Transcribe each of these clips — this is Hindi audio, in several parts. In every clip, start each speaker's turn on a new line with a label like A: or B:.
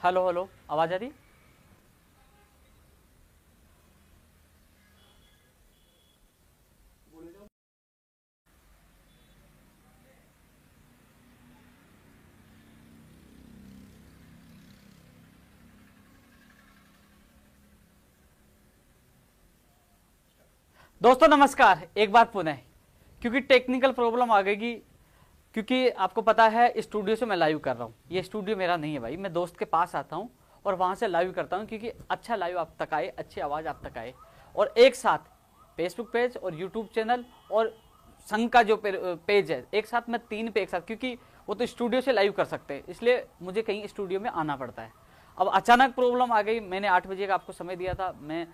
A: हेलो हेलो, आवाज आ रही? दोस्तों नमस्कार, एक बार पुनः, क्योंकि टेक्निकल प्रॉब्लम आ गई, क्योंकि आपको पता है स्टूडियो से मैं लाइव कर रहा हूँ। ये स्टूडियो मेरा नहीं है भाई, मैं दोस्त के पास आता हूँ और वहाँ से लाइव करता हूँ, क्योंकि अच्छा लाइव आप तक आए, अच्छी आवाज़ आप तक आए, और एक साथ फेसबुक पेज और यूट्यूब चैनल और संघ का जो पेज है, एक साथ मैं 3 पे एक साथ, क्योंकि वो तो स्टूडियो से लाइव कर सकते हैं, इसलिए मुझे कहीं स्टूडियो में आना पड़ता है। अब अचानक प्रॉब्लम आ गई। मैंने 8 बजे का आपको समय दिया था, मैं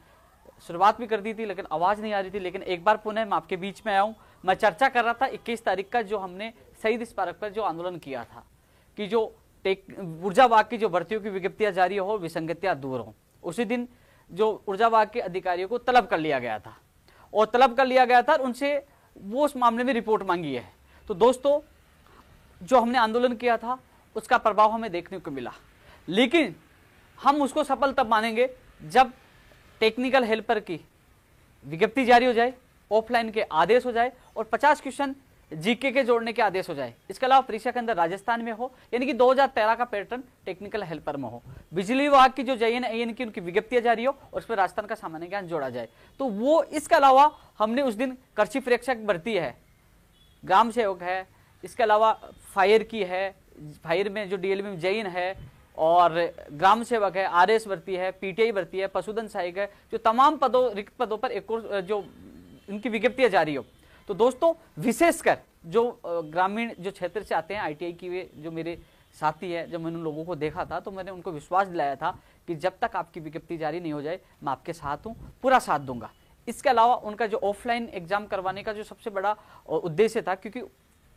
A: शुरुआत भी कर दी थी, लेकिन आवाज़ नहीं आ रही थी। लेकिन एक बार पुनः मैं आपके बीच में आया हूँ। मैं चर्चा कर रहा था 21 तारीख का, जो हमने शहीद स्मारक पर जो आंदोलन किया था, कि जो ऊर्जा विभाग की जो भर्तियों की विज्ञप्तियां जारी हो, विसंगतियां दूर हो। उसी दिन जो ऊर्जा विभाग के अधिकारियों को तलब कर लिया गया था, और तलब कर लिया गया था, उनसे वो उस मामले में रिपोर्ट मांगी है। तो दोस्तों, जो हमने आंदोलन किया था उसका प्रभाव हमें देखने को मिला, लेकिन हम उसको सफल तब मानेंगे जब टेक्निकल हेल्पर की विज्ञप्ति जारी हो जाए, ऑफलाइन के आदेश हो जाए, और 50 क्वेश्चन जीके के जोड़ने के आदेश हो जाए। इसके अलावा परीक्षा के अंदर राजस्थान में हो, यानी कि 2013 का पैटर्न टेक्निकल हेल्पर में हो। बिजली विभाग की जो JN AN की उनकी विज्ञप्तियां जारी हो और उस पर राजस्थान का सामान्य ज्ञान जोड़ा जाए। तो वो, इसके अलावा हमने उस दिन कृषि प्रेक्षक भर्ती है, ग्राम सेवक है, इसके अलावा फायर की है, फायर में जो DLB में JN है, और ग्राम सेवक है, RS भर्ती है, PTI भर्ती है, पशुधन सहायक है, जो तमाम पदों, रिक्त पदों पर एक और जो इनकी विज्ञप्तियां जारी हो। तो दोस्तों, विशेषकर जो ग्रामीण जो क्षेत्र से आते हैं, ITI की वे जो मेरे साथी है, जब मैंने उन लोगों को देखा था तो मैंने उनको विश्वास दिलाया था कि जब तक आपकी विज्ञप्ति जारी नहीं हो जाए, मैं आपके साथ हूँ, पूरा साथ दूंगा। इसके अलावा उनका जो ऑफलाइन एग्जाम करवाने का जो सबसे बड़ा उद्देश्य था, क्योंकि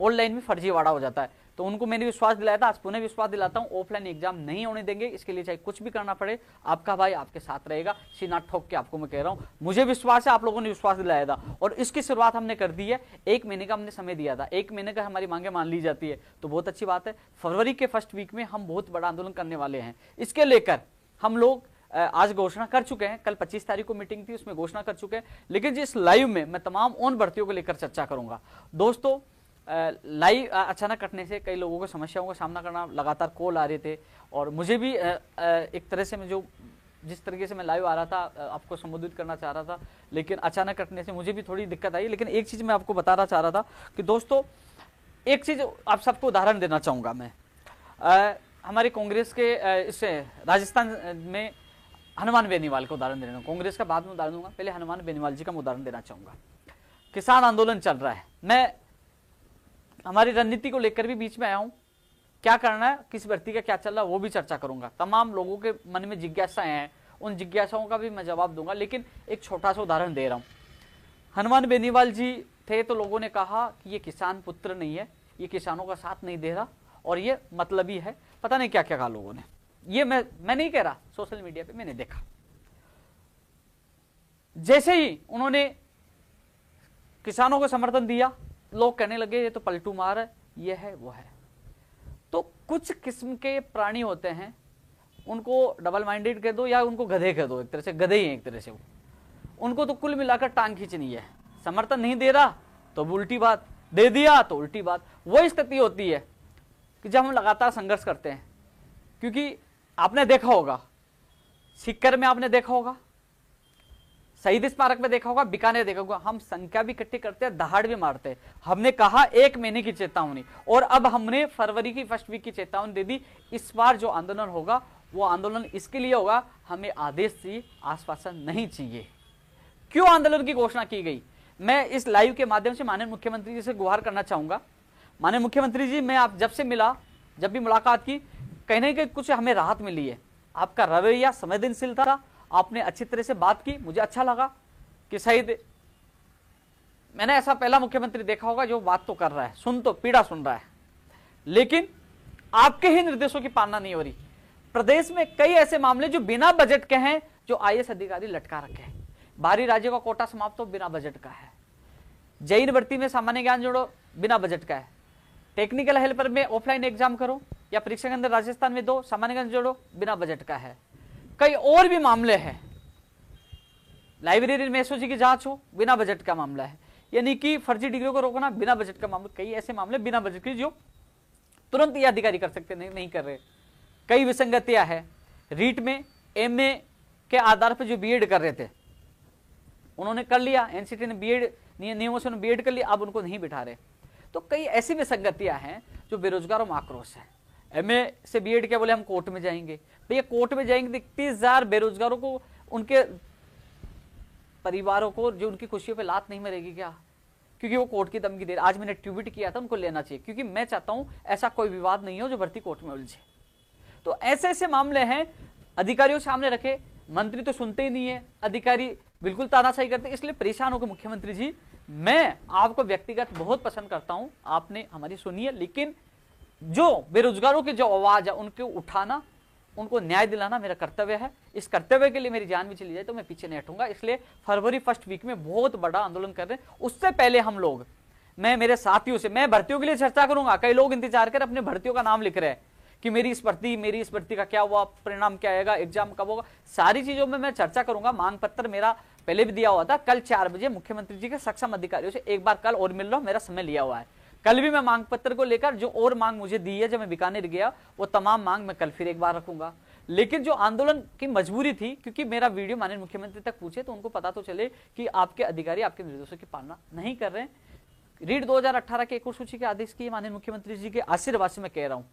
A: ऑनलाइन में फर्जीवाड़ा हो जाता है, तो उनको मैंने विश्वास दिलाया था, आज पुनः विश्वास दिलाता हूं, ऑफलाइन एग्जाम नहीं होने देंगे। इसके लिए चाहे कुछ भी करना पड़े, आपका भाई आपके साथ रहेगा। सीना ठोक के आपको मैं कह रहा हूं, मुझे विश्वास है, आप लोगों ने विश्वास दिलाया था, और इसकी शुरुआत हमने कर दी है। 1 महीने का हमने समय दिया था, 1 महीने का हमारी मांगे मान ली जाती है, तो बहुत अच्छी बात है। फरवरी के फर्स्ट वीक में हम बहुत बड़ा आंदोलन करने वाले हैं। इसके लेकर हम लोग आज घोषणा कर चुके हैं, कल 25 तारीख को मीटिंग थी, उसमें घोषणा कर चुके हैं, लेकिन जिस लाइव में मैं तमाम उन भर्तियों को लेकर चर्चा करूंगा। दोस्तों, लाइव अचानक कटने से कई लोगों को समस्याओं का सामना करना, लगातार कॉल आ रहे थे, और मुझे भी एक तरह से मैं जो जिस तरीके से मैं लाइव आ रहा था, आपको संबोधित करना चाह रहा था, लेकिन अचानक कटने से मुझे भी थोड़ी दिक्कत आई। लेकिन एक चीज़ मैं आपको बताना चाह रहा था कि दोस्तों, एक चीज़ आप सबको उदाहरण देना चाहूँगा मैं। हमारे कांग्रेस के इससे राजस्थान में हनुमान बेनीवाल का उदाहरण देना, कांग्रेस का बाद में उदाहरण दूंगा, पहले हनुमान बेनीवाल जी का मैं उदाहरण देना चाहूँगा। किसान आंदोलन चल रहा है, मैं हमारी रणनीति को लेकर भी बीच में आया हूं, क्या करना है, किस भर्ती का क्या चल रहा है, वो भी चर्चा करूंगा। तमाम लोगों के मन में जिज्ञासाएं हैं, उन जिज्ञासाओं का भी मैं जवाब दूंगा, लेकिन एक छोटा सा उदाहरण दे रहा हूं। हनुमान बेनीवाल जी थे, तो लोगों ने कहा कि ये किसान पुत्र नहीं है, ये किसानों का साथ नहीं दे रहा, और ये मतलबी है, पता नहीं क्या क्या कहा लोगों ने। ये मैं नहीं कह रहा, सोशल मीडिया पे मैंने देखा। जैसे ही उन्होंने किसानों को समर्थन दिया, लोग कहने लगे ये तो पलटू मार है, ये है वो है। तो कुछ किस्म के प्राणी होते हैं, उनको डबल माइंडेड कह दो या उनको गधे कह दो, एक तरह से गधे ही हैं एक तरह से वो, उनको तो कुल मिलाकर टांग खींचनी है। समर्थन नहीं दे रहा तो उल्टी बात, दे दिया तो उल्टी बात। वही स्थिति होती है कि जब हम लगातार संघर्ष करते हैं, क्योंकि आपने देखा होगा, सीकर में आपने देखा होगा, शहीद स्मारक में देखा होगा, बीकानेर देखा होगा, हम संख्या भी इकट्ठी करते हैं, दहाड़ भी मारते हैं। हमने कहा 1 महीने की चेतावनी, और अब हमने फरवरी की फर्स्ट वीक की चेतावनी दे दी। इस बार जो आंदोलन होगा वो आंदोलन इसके लिए होगा, हमें आदेश चाहिए, आश्वासन नहीं चाहिए। क्यों आंदोलन की घोषणा की गई, मैं इस लाइव के माध्यम से माननीय मुख्यमंत्री जी से गुहार करना चाहूंगा। माननीय मुख्यमंत्री जी, मैं आप जब से मिला, जब भी मुलाकात की, कहीं ना कहीं कुछ हमें राहत मिली है। आपका रवैया संवेदनशील था, आपने अच्छी तरह से बात की, मुझे अच्छा लगा कि शायद मैंने ऐसा पहला मुख्यमंत्री देखा होगा जो बात तो कर रहा है, सुन तो पीड़ा सुन रहा है, लेकिन आपके ही निर्देशों की पालना नहीं हो रही। प्रदेश में कई ऐसे मामले जो बिना बजट के हैं, जो IAS अधिकारी लटका रखे हैं। बाहरी राज्यों का कोटा समाप्त तो बिना बजट का है, JEE भर्ती में सामान्य ज्ञान जोड़ो बिना बजट का है, टेक्निकल हेल्पर में ऑफलाइन एग्जाम करो या परीक्षा के अंदर राजस्थान में 2, सामान्य ज्ञान जोड़ो, बिना बजट का है। कई और भी मामले हैं, लाइब्रेरी में एसओजी की जांच हो, बिना बजट का मामला है। यानी कि फर्जी डिग्रियों को रोकना, बिना बजट का मामला। कई ऐसे मामले बिना बजट के जो तुरंत ये अधिकारी कर सकते, नहीं कर रहे। कई विसंगतियां है। रीट में एमए के आधार पर जो बीएड कर रहे थे उन्होंने कर लिया, एनसीटी ने बीएड नियमों से बीएड कर लिया, अब उनको नहीं बिठा रहे। तो कई ऐसी विसंगतियां हैं जो बेरोजगारों में आक्रोश है। एमए से बीएड क्या बोले हम कोर्ट में जाएंगे, भैया कोर्ट में जाएंगे 31,000 बेरोजगारों को, उनके परिवारों को, जो उनकी खुशियों पे लात नहीं मरेगी क्या? क्योंकि वो कोर्ट की धमकी दे रहे। आज मैंने ट्वीट किया था, उनको लेना चाहिए, क्योंकि मैं चाहता हूं ऐसा कोई विवाद नहीं हो जो भर्ती कोर्ट में उलझे। तो ऐसे ऐसे मामले हैं, अधिकारियों सामने रखे, मंत्री तो सुनते ही नहीं है, अधिकारी बिल्कुल तानाशाही करते, इसलिए परेशान होकर मुख्यमंत्री जी, मैं आपको व्यक्तिगत बहुत पसंद करता हूं, आपने हमारी सुनी है, लेकिन जो बेरोजगारों की जो आवाज है उनको उठाना, उनको न्याय दिलाना मेरा कर्तव्य है। इस कर्तव्य के लिए मेरी जान भी चली जाए तो मैं पीछे नहीं हटूंगा। इसलिए फरवरी फर्स्ट वीक में बहुत बड़ा आंदोलन कर रहे हैं। उससे पहले हम लोग, मैं मेरे साथियों से, मैं भर्तियों के लिए चर्चा करूंगा। कई लोग इंतजार कर अपने भर्तियों का नाम लिख रहे हैं कि मेरी इस भर्ती का क्या हुआ, परिणाम क्या आएगा, एग्जाम कब होगा, सारी चीजों में मैं चर्चा करूंगा। मांग पत्र मेरा पहले भी दिया हुआ था। कल 4 बजे मुख्यमंत्री जी के सक्षम अधिकारियों से एक बार कल और मिल रहा हूं, मेरा समय लिया हुआ है। कल भी मैं मांग पत्र को लेकर जो और मांग मुझे दी है, जब मैं बीकानेर गया, वो तमाम मांग मैं कल फिर एक बार रखूंगा। लेकिन जो आंदोलन की मजबूरी थी, क्योंकि मेरा वीडियो माननीय मुख्यमंत्री तक पूछे तो उनको पता तो चले कि आपके अधिकारी आपके निर्देशों की पालना नहीं कर रहे हैं। रीट 2018 के एक और सूची के आदेश की माननीय मुख्यमंत्री जी के आशीर्वाद से मैं कह रहा हूं,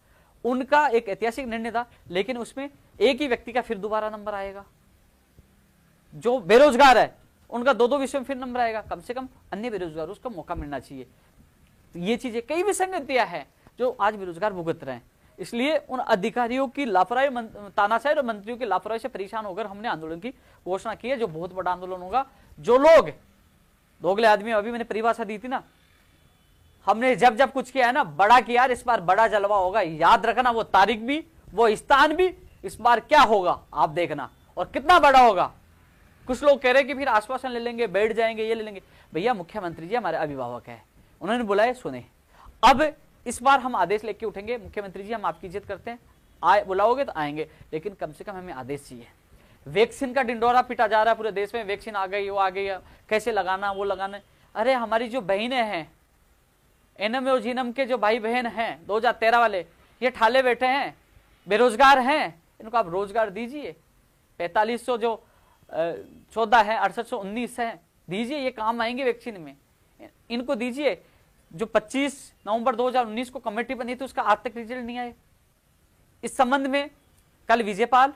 A: उनका एक ऐतिहासिक निर्णय था, लेकिन उसमें एक ही व्यक्ति का फिर दोबारा नंबर आएगा। जो बेरोजगार है उनका 2-2 विषय में फिर नंबर आएगा। कम से कम अन्य बेरोजगारों को मौका मिलना चाहिए। ये चीजें, कई विसंगतियां हैं जो आज बेरोजगार भुगत रहे हैं। इसलिए उन अधिकारियों की लापरवाही, तानाशाही और मंत्रियों की लापरवाही से परेशान होकर हमने आंदोलन की घोषणा की है, जो बहुत बड़ा आंदोलन होगा। जो लोग दोगले आदमी, अभी मैंने परिभाषा दी थी ना, हमने जब जब कुछ किया है ना, बड़ा किया, इस बार बड़ा जलवा होगा। याद रखना, वो तारीख भी, वो स्थान भी, इस बार क्या होगा आप देखना, और कितना बड़ा होगा। कुछ लोग कह रहे कि फिर आश्वासन ले लेंगे, बैठ जाएंगे, ये ले लेंगे। भैया मुख्यमंत्री जी हमारे अभिभावक है, उन्होंने बुलाए, सुने। अब इस बार हम आदेश लेके उठेंगे, मुख्यमंत्री जी हम आपकी इज्जत करते हैं, आए बुलाओगे तो आएंगे, लेकिन कम से कम हमें आदेश चाहिए। वैक्सीन का डिंडोरा पिटा जा रहा है पूरे देश में, वैक्सीन आ गई, वो आ गई, कैसे लगाना, वो लगाना। अरे हमारी जो बहनें हैं, एनएम और जीनम के जो भाई बहन हैं 2013 वाले, ये ठाले बैठे हैं, बेरोजगार हैं, इनको आप रोजगार दीजिए। 4500 जो 14 है, 6819 है, दीजिए, ये काम आएंगे वैक्सीन में, इनको दीजिए। जो 25 नवंबर 2019 को कमेटी बनी थी, उसका आज तक रिजल्ट नहीं आए। इस संबंध में कल विजयपाल,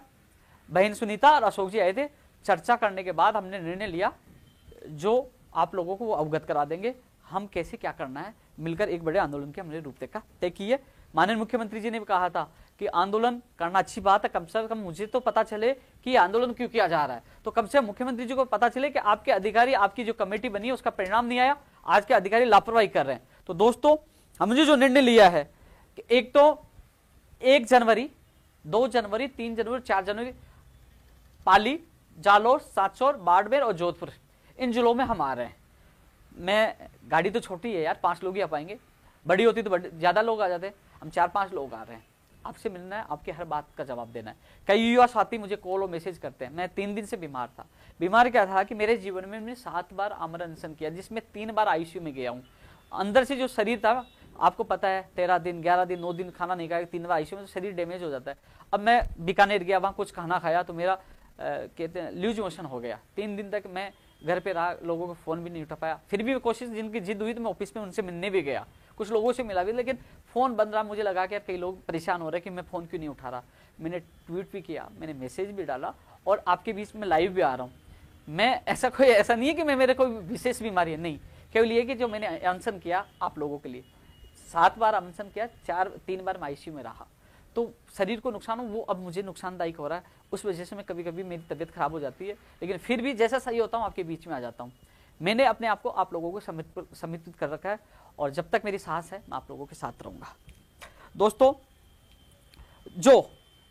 A: बहन सुनीता और अशोक जी आए थे। चर्चा करने के बाद हमने निर्णय लिया, जो आप लोगों को वो अवगत करा देंगे, हम कैसे क्या करना है। मिलकर एक बड़े आंदोलन की हमने रूपरेखा तय की है। माननीय मुख्यमंत्री जी ने भी कहा था कि आंदोलन करना अच्छी बात है, कम से कम मुझे तो पता चले कि आंदोलन क्यों किया जा रहा है, तो कम से कम मुख्यमंत्री जी को पता चले कि आपके अधिकारी, आपकी जो कमेटी बनी है उसका परिणाम नहीं आया, आज के अधिकारी लापरवाही कर रहे हैं। तो दोस्तों, हमने जो निर्णय लिया है कि एक तो 1 जनवरी, 2 जनवरी, 3 जनवरी, 4 जनवरी पाली, जालोर, सांचौर, बाड़मेर और जोधपुर, इन जिलों में हम आ रहे हैं। मैं, गाड़ी तो छोटी है यार, 5 लोग ही आ पाएंगे, बड़ी होती तो ज्यादा लोग आ जाते, हम 4-5 लोग आ रहे हैं। आपसे मिलना है, आपकी हर बात का जवाब देना है। कई युवा साथी मुझे कॉल और मैसेज करते हैं। मैं 3 दिन से बीमार था। बीमार क्या था कि मेरे जीवन में मैंने 7 बार आमरण अनशन किया, जिसमें 3 बार आईसीयू में गया हूँ। अंदर से जो शरीर था, आपको पता है, 13 दिन, 11 दिन, 9 दिन खाना नहीं खाया, 3 बार आईसीयू में, तो शरीर डैमेज हो जाता है। अब मैं बीकानेर गया, वहाँ कुछ खाना खाया तो मेरा कहते हैं लूज मोशन हो गया। 3 दिन तक मैं घर पे रहा, लोगों को फोन भी नहीं उठा पाया। फिर भी कोशिश, जिनकी जिद हुई तो मैं ऑफिस में उनसे मिलने भी गया, कुछ लोगों से मिला भी, लेकिन फोन बंद रहा। मुझे लगा कि कई लोग परेशान हो रहे हैं कि मैं फोन क्यों नहीं उठा रहा। मैंने ट्वीट भी किया, मैंने मैसेज भी डाला, और आपके बीच में लाइव भी आ रहा हूँ। मैं ऐसा नहीं है कि मैं, मेरे कोई विशेष बीमारी है, नहीं, केवल ये कि जो मैंने अनशन किया आप लोगों के लिए, 7 बार अनशन किया, 3 बार मैं आईसीयू में रहा, तो शरीर को नुकसान हो, वो अब मुझे नुकसानदायक हो रहा है। उस वजह से मैं कभी कभी मेरी तबीयत खराब हो जाती है, लेकिन फिर भी जैसा सही होता हूँ आपके बीच में आ जाता हूँ। मैंने अपने आप को आप लोगों को समर्पित कर रखा है, और जब तक मेरी सांस है मैं आप लोगों के साथ रहूंगा। दोस्तों, जो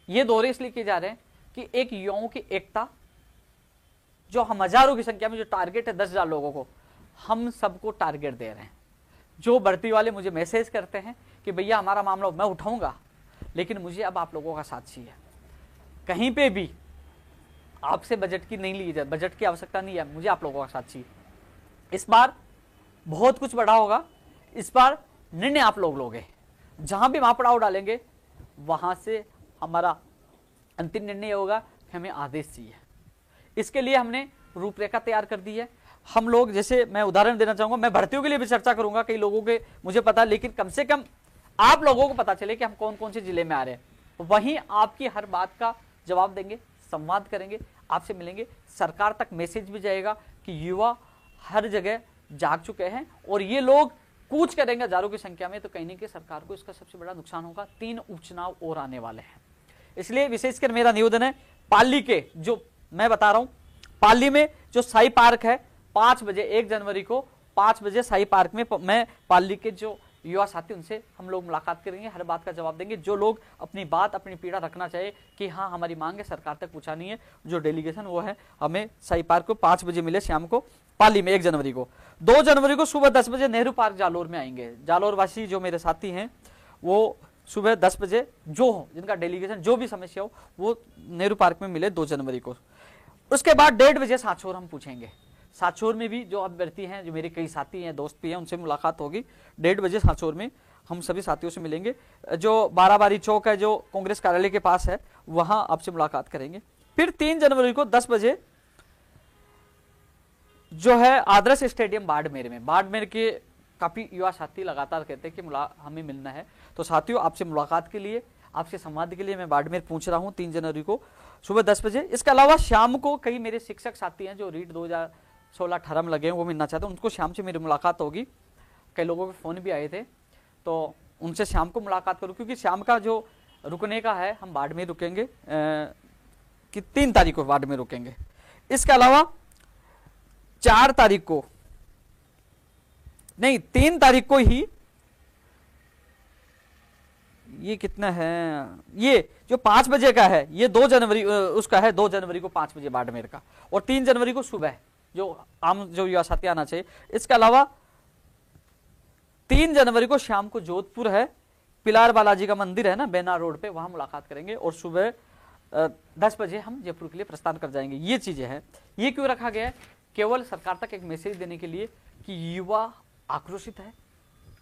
A: ये दौरे इसलिए किए जा रहे हैं कि एक युवाओं की एकता, जो हम हजारों की संख्या में जो टारगेट है 10,000 लोगों को, हम सबको टारगेट दे रहे हैं। जो भर्ती वाले मुझे मैसेज करते हैं कि भैया हमारा मामला मैं उठाऊंगा, लेकिन मुझे अब आप लोगों का साथ चाहिए। कहीं पे भी आपसे बजट की नहीं ली जाए, बजट की आवश्यकता नहीं है, मुझे आप लोगों का साथ चाहिए। इस बार बहुत कुछ बढ़ा होगा, इस बार निर्णय आप लोग लोगे, जहां भी वहां पड़ाव डालेंगे वहां से हमारा अंतिम निर्णय होगा कि हमें आदेश चाहिए। इसके लिए हमने रूपरेखा तैयार कर दी है। हम लोग, जैसे मैं उदाहरण देना चाहूंगा, मैं भर्तियों के लिए भी चर्चा करूंगा, कई लोगों के मुझे पता, लेकिन कम से कम आप लोगों को पता चले कि हम कौन कौन से जिले में आ रहे हैं। वहीं आपकी हर बात का जवाब देंगे, संवाद करेंगे, आपसे मिलेंगे, सरकार तक मैसेज भी जाएगा कि युवा हर जगह जाग चुके हैं और ये लोग कूच करेंगे हजारों की संख्या में, तो कहीं ना कहीं सरकार को इसका सबसे बड़ा नुकसान होगा। 3 उपचुनाव और आने वाले हैं, इसलिए विशेषकर मेरा निवेदन है, पाली के जो मैं बता रहा हूं, पाली में जो साई पार्क है 5 बजे 1 जनवरी को 5 बजे साई पार्क में मैं पाली के जो युवा साथी उनसे हम लोग मुलाकात करेंगे, हर बात का जवाब देंगे। जो लोग अपनी बात अपनी पीड़ा रखना चाहे कि हाँ हमारी मांग है सरकार तक पहुंचानी है, जो डेलीगेशन वो है हमें साई पार्क को 5 बजे मिले शाम को पाली में 1 जनवरी को। 2 जनवरी को सुबह 10 बजे नेहरू पार्क जालोर में आएंगे। जालोर वासी जो मेरे साथी हैं वो सुबह 10 बजे जो हो, जिनका डेलीगेशन जो भी समस्या हो वो नेहरू पार्क में मिले 2 जनवरी को। उसके बाद 1:30 बजे सांचौर हम पूछेंगे। सांचौर में भी जो अभ्यर्थी हैं, जो मेरे कई साथी हैं, दोस्त भी हैं, उनसे मुलाकात होगी। 1:30 बजे सांचौर में हम सभी साथियों से मिलेंगे। जो बाराबारी चौक है जो कांग्रेस कार्यालय के पास है, वहां आपसे मुलाकात करेंगे। फिर 3 जनवरी को 10 बजे जो है आदर्श स्टेडियम बाड़मेर में, बाड़मेर के काफी युवा साथी लगातार कहते हैं कि हमें मिलना है, तो साथियों आपसे मुलाकात के लिए, आपसे संवाद के लिए मैं बाड़मेर पहुंच रहा हूं 3 जनवरी को सुबह 10 बजे। इसके अलावा शाम को कई मेरे शिक्षक साथी हैं जो रीट 2016-18 में लगे हैं, वो मिलना चाहते हैं, उनको शाम से मेरी मुलाकात होगी। कई लोगों के फोन भी आए थे, तो उनसे शाम को मुलाकात करूँ, क्योंकि शाम का जो रुकने का है हम बाड़मेर रुकेंगे, कि 3 तारीख को बाड़मेर रुकेंगे। इसके अलावा 4 तारीख को नहीं, 3 तारीख को ही, ये कितना है, ये जो 5 बजे का है ये 2 जनवरी उसका है, 2 जनवरी को 5 बजे बाड़मेर का, और 3 जनवरी को सुबह जो आम जो युवा साथी आना चाहिए। इसके अलावा 3 जनवरी को शाम को जोधपुर है, पिलार बालाजी का मंदिर है ना बेना रोड पे, वहां मुलाकात करेंगे, और सुबह 10 बजे हम जयपुर के लिए प्रस्थान कर जाएंगे। ये चीजें हैं। ये क्यों रखा गया है? केवल सरकार तक एक मैसेज देने के लिए कि युवा आक्रोशित है,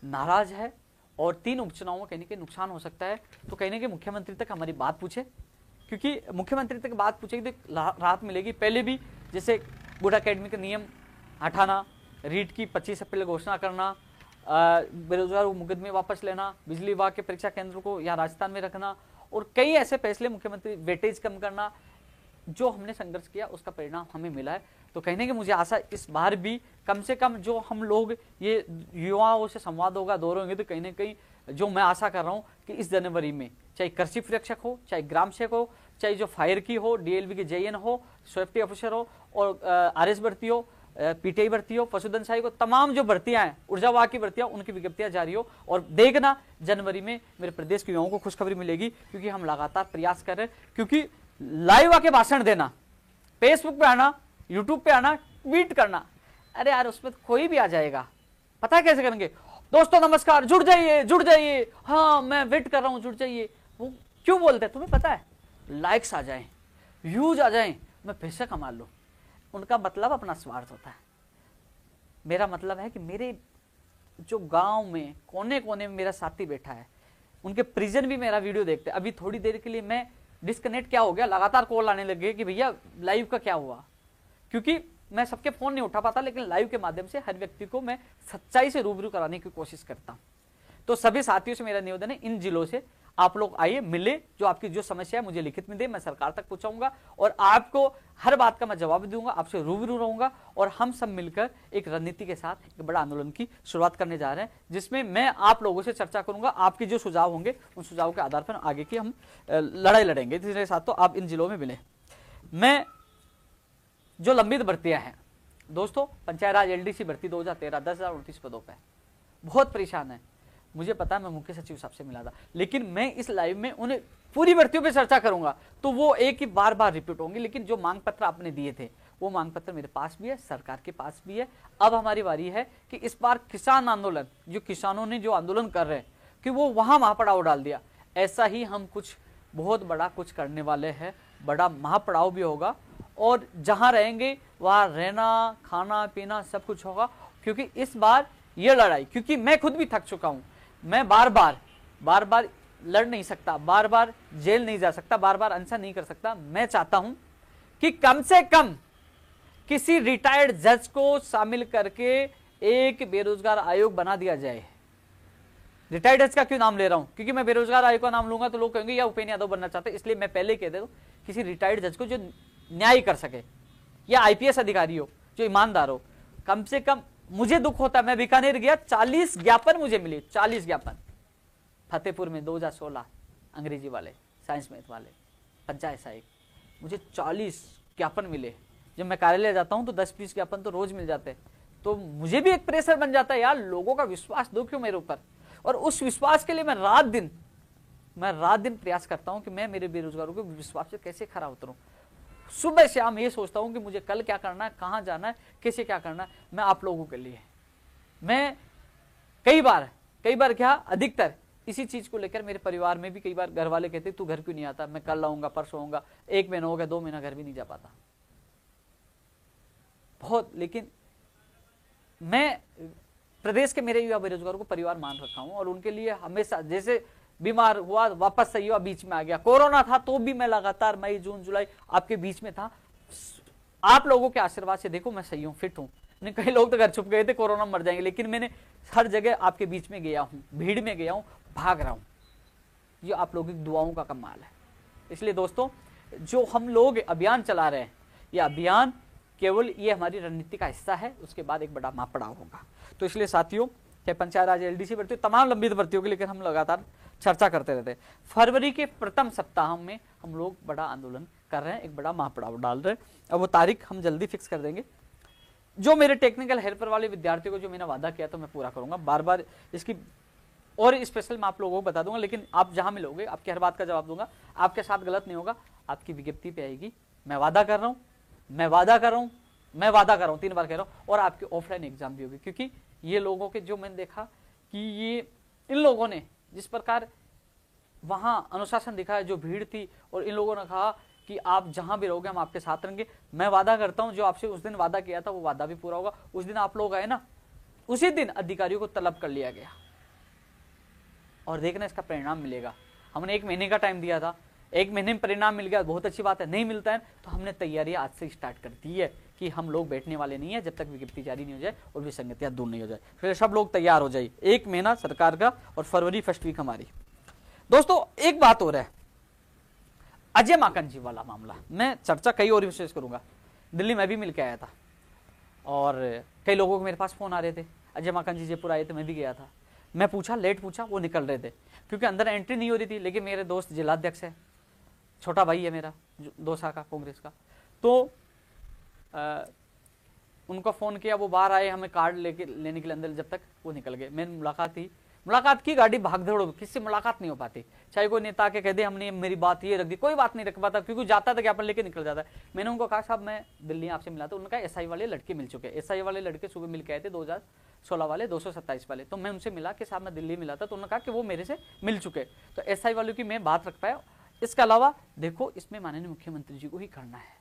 A: नाराज है, और 3 उपचुनावों में कहीं ना कहीं नुकसान हो सकता है, तो कहीं ना कहीं मुख्यमंत्री तक हमारी बात पूछे, क्योंकि मुख्यमंत्री तक बात पूछेगी तो राहत मिलेगी। पहले भी जैसे गुड अकेडमी के नियम हटाना, रीट की 25 अप्रैल घोषणा करना, बेरोजगार मुकदमे वापस लेना, बिजली विभाग के परीक्षा केंद्र को यहाँ राजस्थान में रखना, और कई ऐसे फैसले मुख्यमंत्री, वेटेज कम करना, जो हमने संघर्ष किया उसका परिणाम हमें मिला है। तो कहने की मुझे आशा इस बार भी कम से कम जो हम लोग ये युवाओं से संवाद होगा, दौरे होंगे, तो कहीं ना कहीं जो मैं आशा कर रहा हूँ कि इस जनवरी में चाहे कृषि प्रेक्षक हो, चाहे ग्राम सेवक हो, चाहे जो फायर की हो, डीएलबी की जेएन हो, सेफ्टी ऑफिसर हो, और आरएस भर्ती हो, पीटीआई भर्ती हो, पशुधन सहायक हो, तमाम जो भर्तियां हैं, ऊर्जा विभाग की भर्तियां, उनकी विज्ञप्तियां जारी हो। और देखना जनवरी में मेरे प्रदेश के युवाओं को खुशखबरी मिलेगी, क्योंकि हम लगातार प्रयास कर रहे हैं। क्योंकि लाइव आके भाषण देना, फेसबुक पे आना, यूट्यूब पे आना, ट्वीट करना, अरे यार उसमें कोई भी आ जाएगा, पता है कैसे करेंगे? दोस्तों नमस्कार, जुड़ जाइए जुड़ जाइए, हाँ मैं वेट कर रहा हूं, जुड़ जाइए। वो क्यों बोलते हैं तुम्हें पता है? लाइक्स आ जाएं, व्यूज आ जाएं, मैं पैसे कमा लूं। उनका मतलब अपना स्वार्थ होता है। मेरा मतलब है कि मेरे जो गांव में कोने कोने में मेरा साथी बैठा है, उनके परिजन भी मेरा वीडियो देखते हैं। अभी थोड़ी देर के लिए मैं डिस्कनेक्ट क्या हो गया, लगातार कॉल आने लगे कि भैया लाइव का क्या हुआ, क्योंकि मैं सबके फोन नहीं उठा पाता, लेकिन लाइव के माध्यम से हर व्यक्ति को मैं सच्चाई से रूबरू कराने की कोशिश करता हूं। तो सभी साथियों से मेरा निवेदन है, इन जिलों से आप लोग आइए, मिले, जो आपकी जो समस्या है मुझे लिखित में दे, मैं सरकार तक पहुंचाऊंगा, और आपको हर बात का मैं जवाब दूंगा, आपसे रूबरू रहूंगा, और हम सब मिलकर एक रणनीति के साथ एक बड़ा आंदोलन की शुरुआत करने जा रहे हैं, जिसमें मैं आप लोगों से चर्चा करूंगा। आपके जो सुझाव होंगे उन सुझावों के आधार पर आगे की हम लड़ाई लड़ेंगे। इसके साथ तो आप इन जिलों में मिले। मैं जो लंबित भर्तियां हैं दोस्तों, पंचायत राज एलडीसी भर्ती 2013 10,029 पदों पर बहुत परेशान है। मुझे पता है, मैं मुख्य सचिव साहब से मिला था, लेकिन मैं इस लाइव में उन्हें पूरी भर्तियों पे चर्चा करूंगा, तो वो एक ही बार बार रिपीट होंगे। लेकिन जो मांग पत्र आपने दिए थे वो मांग पत्र मेरे पास भी है, सरकार के पास भी है। अब हमारी बारी है कि इस बार किसान आंदोलन, जो किसानों ने जो आंदोलन कर रहे हैं, कि वो वहां पड़ाव डाल दिया। ऐसा ही हम कुछ बहुत बड़ा कुछ करने वाले हैं, बड़ा महापड़ाव भी होगा, और जहां रहेंगे वहां रहना खाना पीना सब कुछ होगा। क्योंकि इस बार ये लड़ाई, क्योंकि मैं खुद भी थक चुका हूं, मैं बार बार लड़ नहीं सकता, बार बार जेल नहीं जा सकता, बार बार अनशन नहीं कर सकता। मैं चाहता हूं कि कम से कम किसी रिटायर्ड जज को शामिल करके एक बेरोजगार आयोग बना दिया जाए। रिटायर्ड जज का क्यों नाम ले रहा हूं? क्योंकि मैं बेरोजगार आयोग का नाम लूंगा तो लोग कहेंगे या उपेन्द्र यादव बनना चाहते, इसलिए मैं पहले कह दे दूं किसी रिटायर्ड जज को जो न्याय कर सके, या आईपीएस अधिकारी हो जो ईमानदार हो। कम से कम मुझे दुख होता, मैं बीकानेर गया, 40 ज्ञापन मुझे मिले, 40 ज्ञापन फतेहपुर में 2016 अंग्रेजी वाले, साइंस मैथ वाले, पंचायत सहायक, मुझे 40 ज्ञापन मिले। जब मैं कार्यालय जाता हूं तो 10-20 ज्ञापन तो रोज मिल जाते हैं, तो मुझे भी एक प्रेशर बन जाता है, यार लोगों का विश्वास दो क्यों मेरे ऊपर। और उस विश्वास के लिए मैं रात दिन प्रयास करता हूं कि मैं मेरे बेरोजगारों के विश्वास से कैसे खरा उतरूं। सुबह शाम ये सोचता हूं कि मुझे कल क्या करना है, कहां जाना है, कैसे क्या करना है। मैं आप लोगों के लिए, मैं कई बार क्या अधिकतर इसी चीज को लेकर मेरे परिवार में भी कई बार घर वाले कहते तू घर क्यों नहीं आता, मैं कल आऊंगा परसों आऊंगा, 1 महीना हो गया, 2 महीना घर भी नहीं जा पाता बहुत। लेकिन मैं प्रदेश के मेरे युवा बेरोजगारों को परिवार मान रखा हूं, और उनके लिए हमेशा, जैसे बीमार हुआ वापस सही हुआ, बीच में आ गया, कोरोना था तो भी मैं लगातार मई जून जुलाई आपके बीच में था। आप लोगों के आशीर्वाद से देखो मैं सही हूं, फिट हूं। नहीं, कई लोग तो घर छुप गए थे कोरोना मर जाएंगे, लेकिन मैंने हर जगह आपके बीच में गया हूं, भीड़ में गया हूं, भाग रहा हूं। ये आप लोगों की दुआओं का कमाल है। इसलिए दोस्तों, जो हम लोग अभियान चला रहे हैं, यह अभियान केवल ये हमारी रणनीति का हिस्सा है, उसके बाद एक बड़ा महापड़ाव होगा। तो इसलिए साथियों, चाहे पंचायत राज, एलडीसी भर्ती, तमाम लंबित भर्तियों के लेकर हम लगातार चर्चा करते रहते हैं। फरवरी के प्रथम सप्ताह में हम लोग बड़ा आंदोलन कर रहे हैं, एक बड़ा महापड़ाव डाल रहे हैं। अब वो तारीख हम जल्दी फिक्स कर देंगे। जो मेरे टेक्निकल हेल्पर वाले विद्यार्थियों को जो मैंने वादा किया तो मैं पूरा करूंगा। बार बार इसकी और स्पेशल मैं आप लोगों को बता दूंगा, लेकिन आप जहां मिलोगे आपकी हर बात का जवाब दूंगा, आपके साथ गलत नहीं होगा, आपकी विज्ञप्ति पे आएगी। मैं वादा कर रहा हूं, मैं वादा कर रहा हूं, मैं वादा कर रहा हूं, 3 बार कह रहा हूं। और आपकी ऑफलाइन एग्जाम भी होगी, क्योंकि ये लोगों के जो मैंने देखा कि ये इन लोगों ने जिस प्रकार वहां अनुशासन दिखाया, जो भीड़ थी, और इन लोगों ने कहा कि आप जहां भी रहोगे हम आपके साथ रहेंगे। मैं वादा करता हूं जो आपसे उस दिन वादा किया था वो वादा भी पूरा होगा। उस दिन आप लोग आए ना, उसी दिन अधिकारियों को तलब कर लिया गया, और देखना इसका परिणाम मिलेगा। हमने 1 महीने का टाइम दिया था, 1 महीने में परिणाम मिल गया, बहुत अच्छी बात है। नहीं मिलता है तो हमने तैयारी आज से स्टार्ट कर दी है कि हम लोग बैठने वाले नहीं है जब तक विज्ञप्ति जारी नहीं हो जाए और विसंगतियां दूर नहीं हो जाए। फिर सब लोग तैयार हो जाए। 1 महीना सरकार का और फरवरी फर्स्ट वीक हमारी। दोस्तों, एक बात और है, अजय माकन जी वाला मामला मैं चर्चा कई और विशेष करूंगा। दिल्ली में भी मिल के आया था, और कई लोगों को मेरे पास फोन आ रहे थे, अजय माकन जी जयपुर आए थे, मैं भी गया था। मैं पूछा, लेट पूछा, वो निकल रहे थे क्योंकि अंदर एंट्री नहीं हो रही थी। लेकिन मेरे दोस्त जिलाध्यक्ष है, छोटा भाई है मेरा, दोसा का, कांग्रेस का, तो उनको फोन किया, वो बाहर आए, हमें कार्ड लेने के लिए अंदर, जब तक वो निकल गए। मैंने मुलाकात की, गाड़ी भागदौड़, किससे मुलाकात नहीं हो पाती। चाहे कोई नेता के कह दे हमने मेरी बात ये रख दी, कोई बात नहीं रख पाता, क्योंकि जाता था ज्ञापन लेके निकल जाता है। मैंने उनको कहा, साहब मैं दिल्ली आपसे मिला था। उन्होंने कहा एसआई वाले लड़के मिल चुके हैं। एसआई वाले लड़के सुबह मिल के आए थे, 2016 वाले, 227 वाले। तो मैं उनसे मिला कि साहब मैं दिल्ली मिला था, तो उन्होंने कहा कि वो मेरे से मिल चुके। तो एसआई वालों की मैं बात रख पाया। इसके अलावा देखो, इसमें माननीय मुख्यमंत्री जी को ही करना है,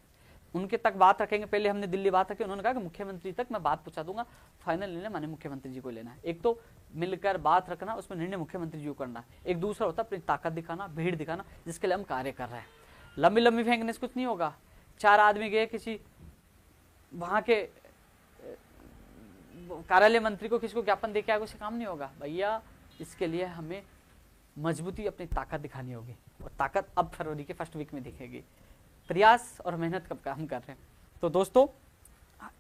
A: उनके तक बात रखेंगे। पहले हमने दिल्ली बात रखी, उन्होंने कहा कि मुख्यमंत्री तक मैं बात पहुंचा दूंगा, फाइनल निर्णय माननीय मुख्यमंत्री जी को लेना है। एक तो मिलकर बात रखना, उसमें निर्णय मुख्यमंत्री जी को करना, एक दूसरा होता अपनी ताकत दिखाना, भीड़ दिखाना, जिसके लिए हम कार्य कर रहे हैं। लंबी लंबी फेंकने से कुछ नहीं होगा। 4 आदमी गए, किसी वहां के कार्यालय मंत्री को, किसी को ज्ञापन देके आगे, उससे काम नहीं होगा भैया। इसके लिए हमें मजबूती, अपनी ताकत दिखानी होगी, और ताकत अब फरवरी के फर्स्ट वीक में दिखेगी। प्रयास और मेहनत कब काम कर रहे हैं। तो दोस्तों,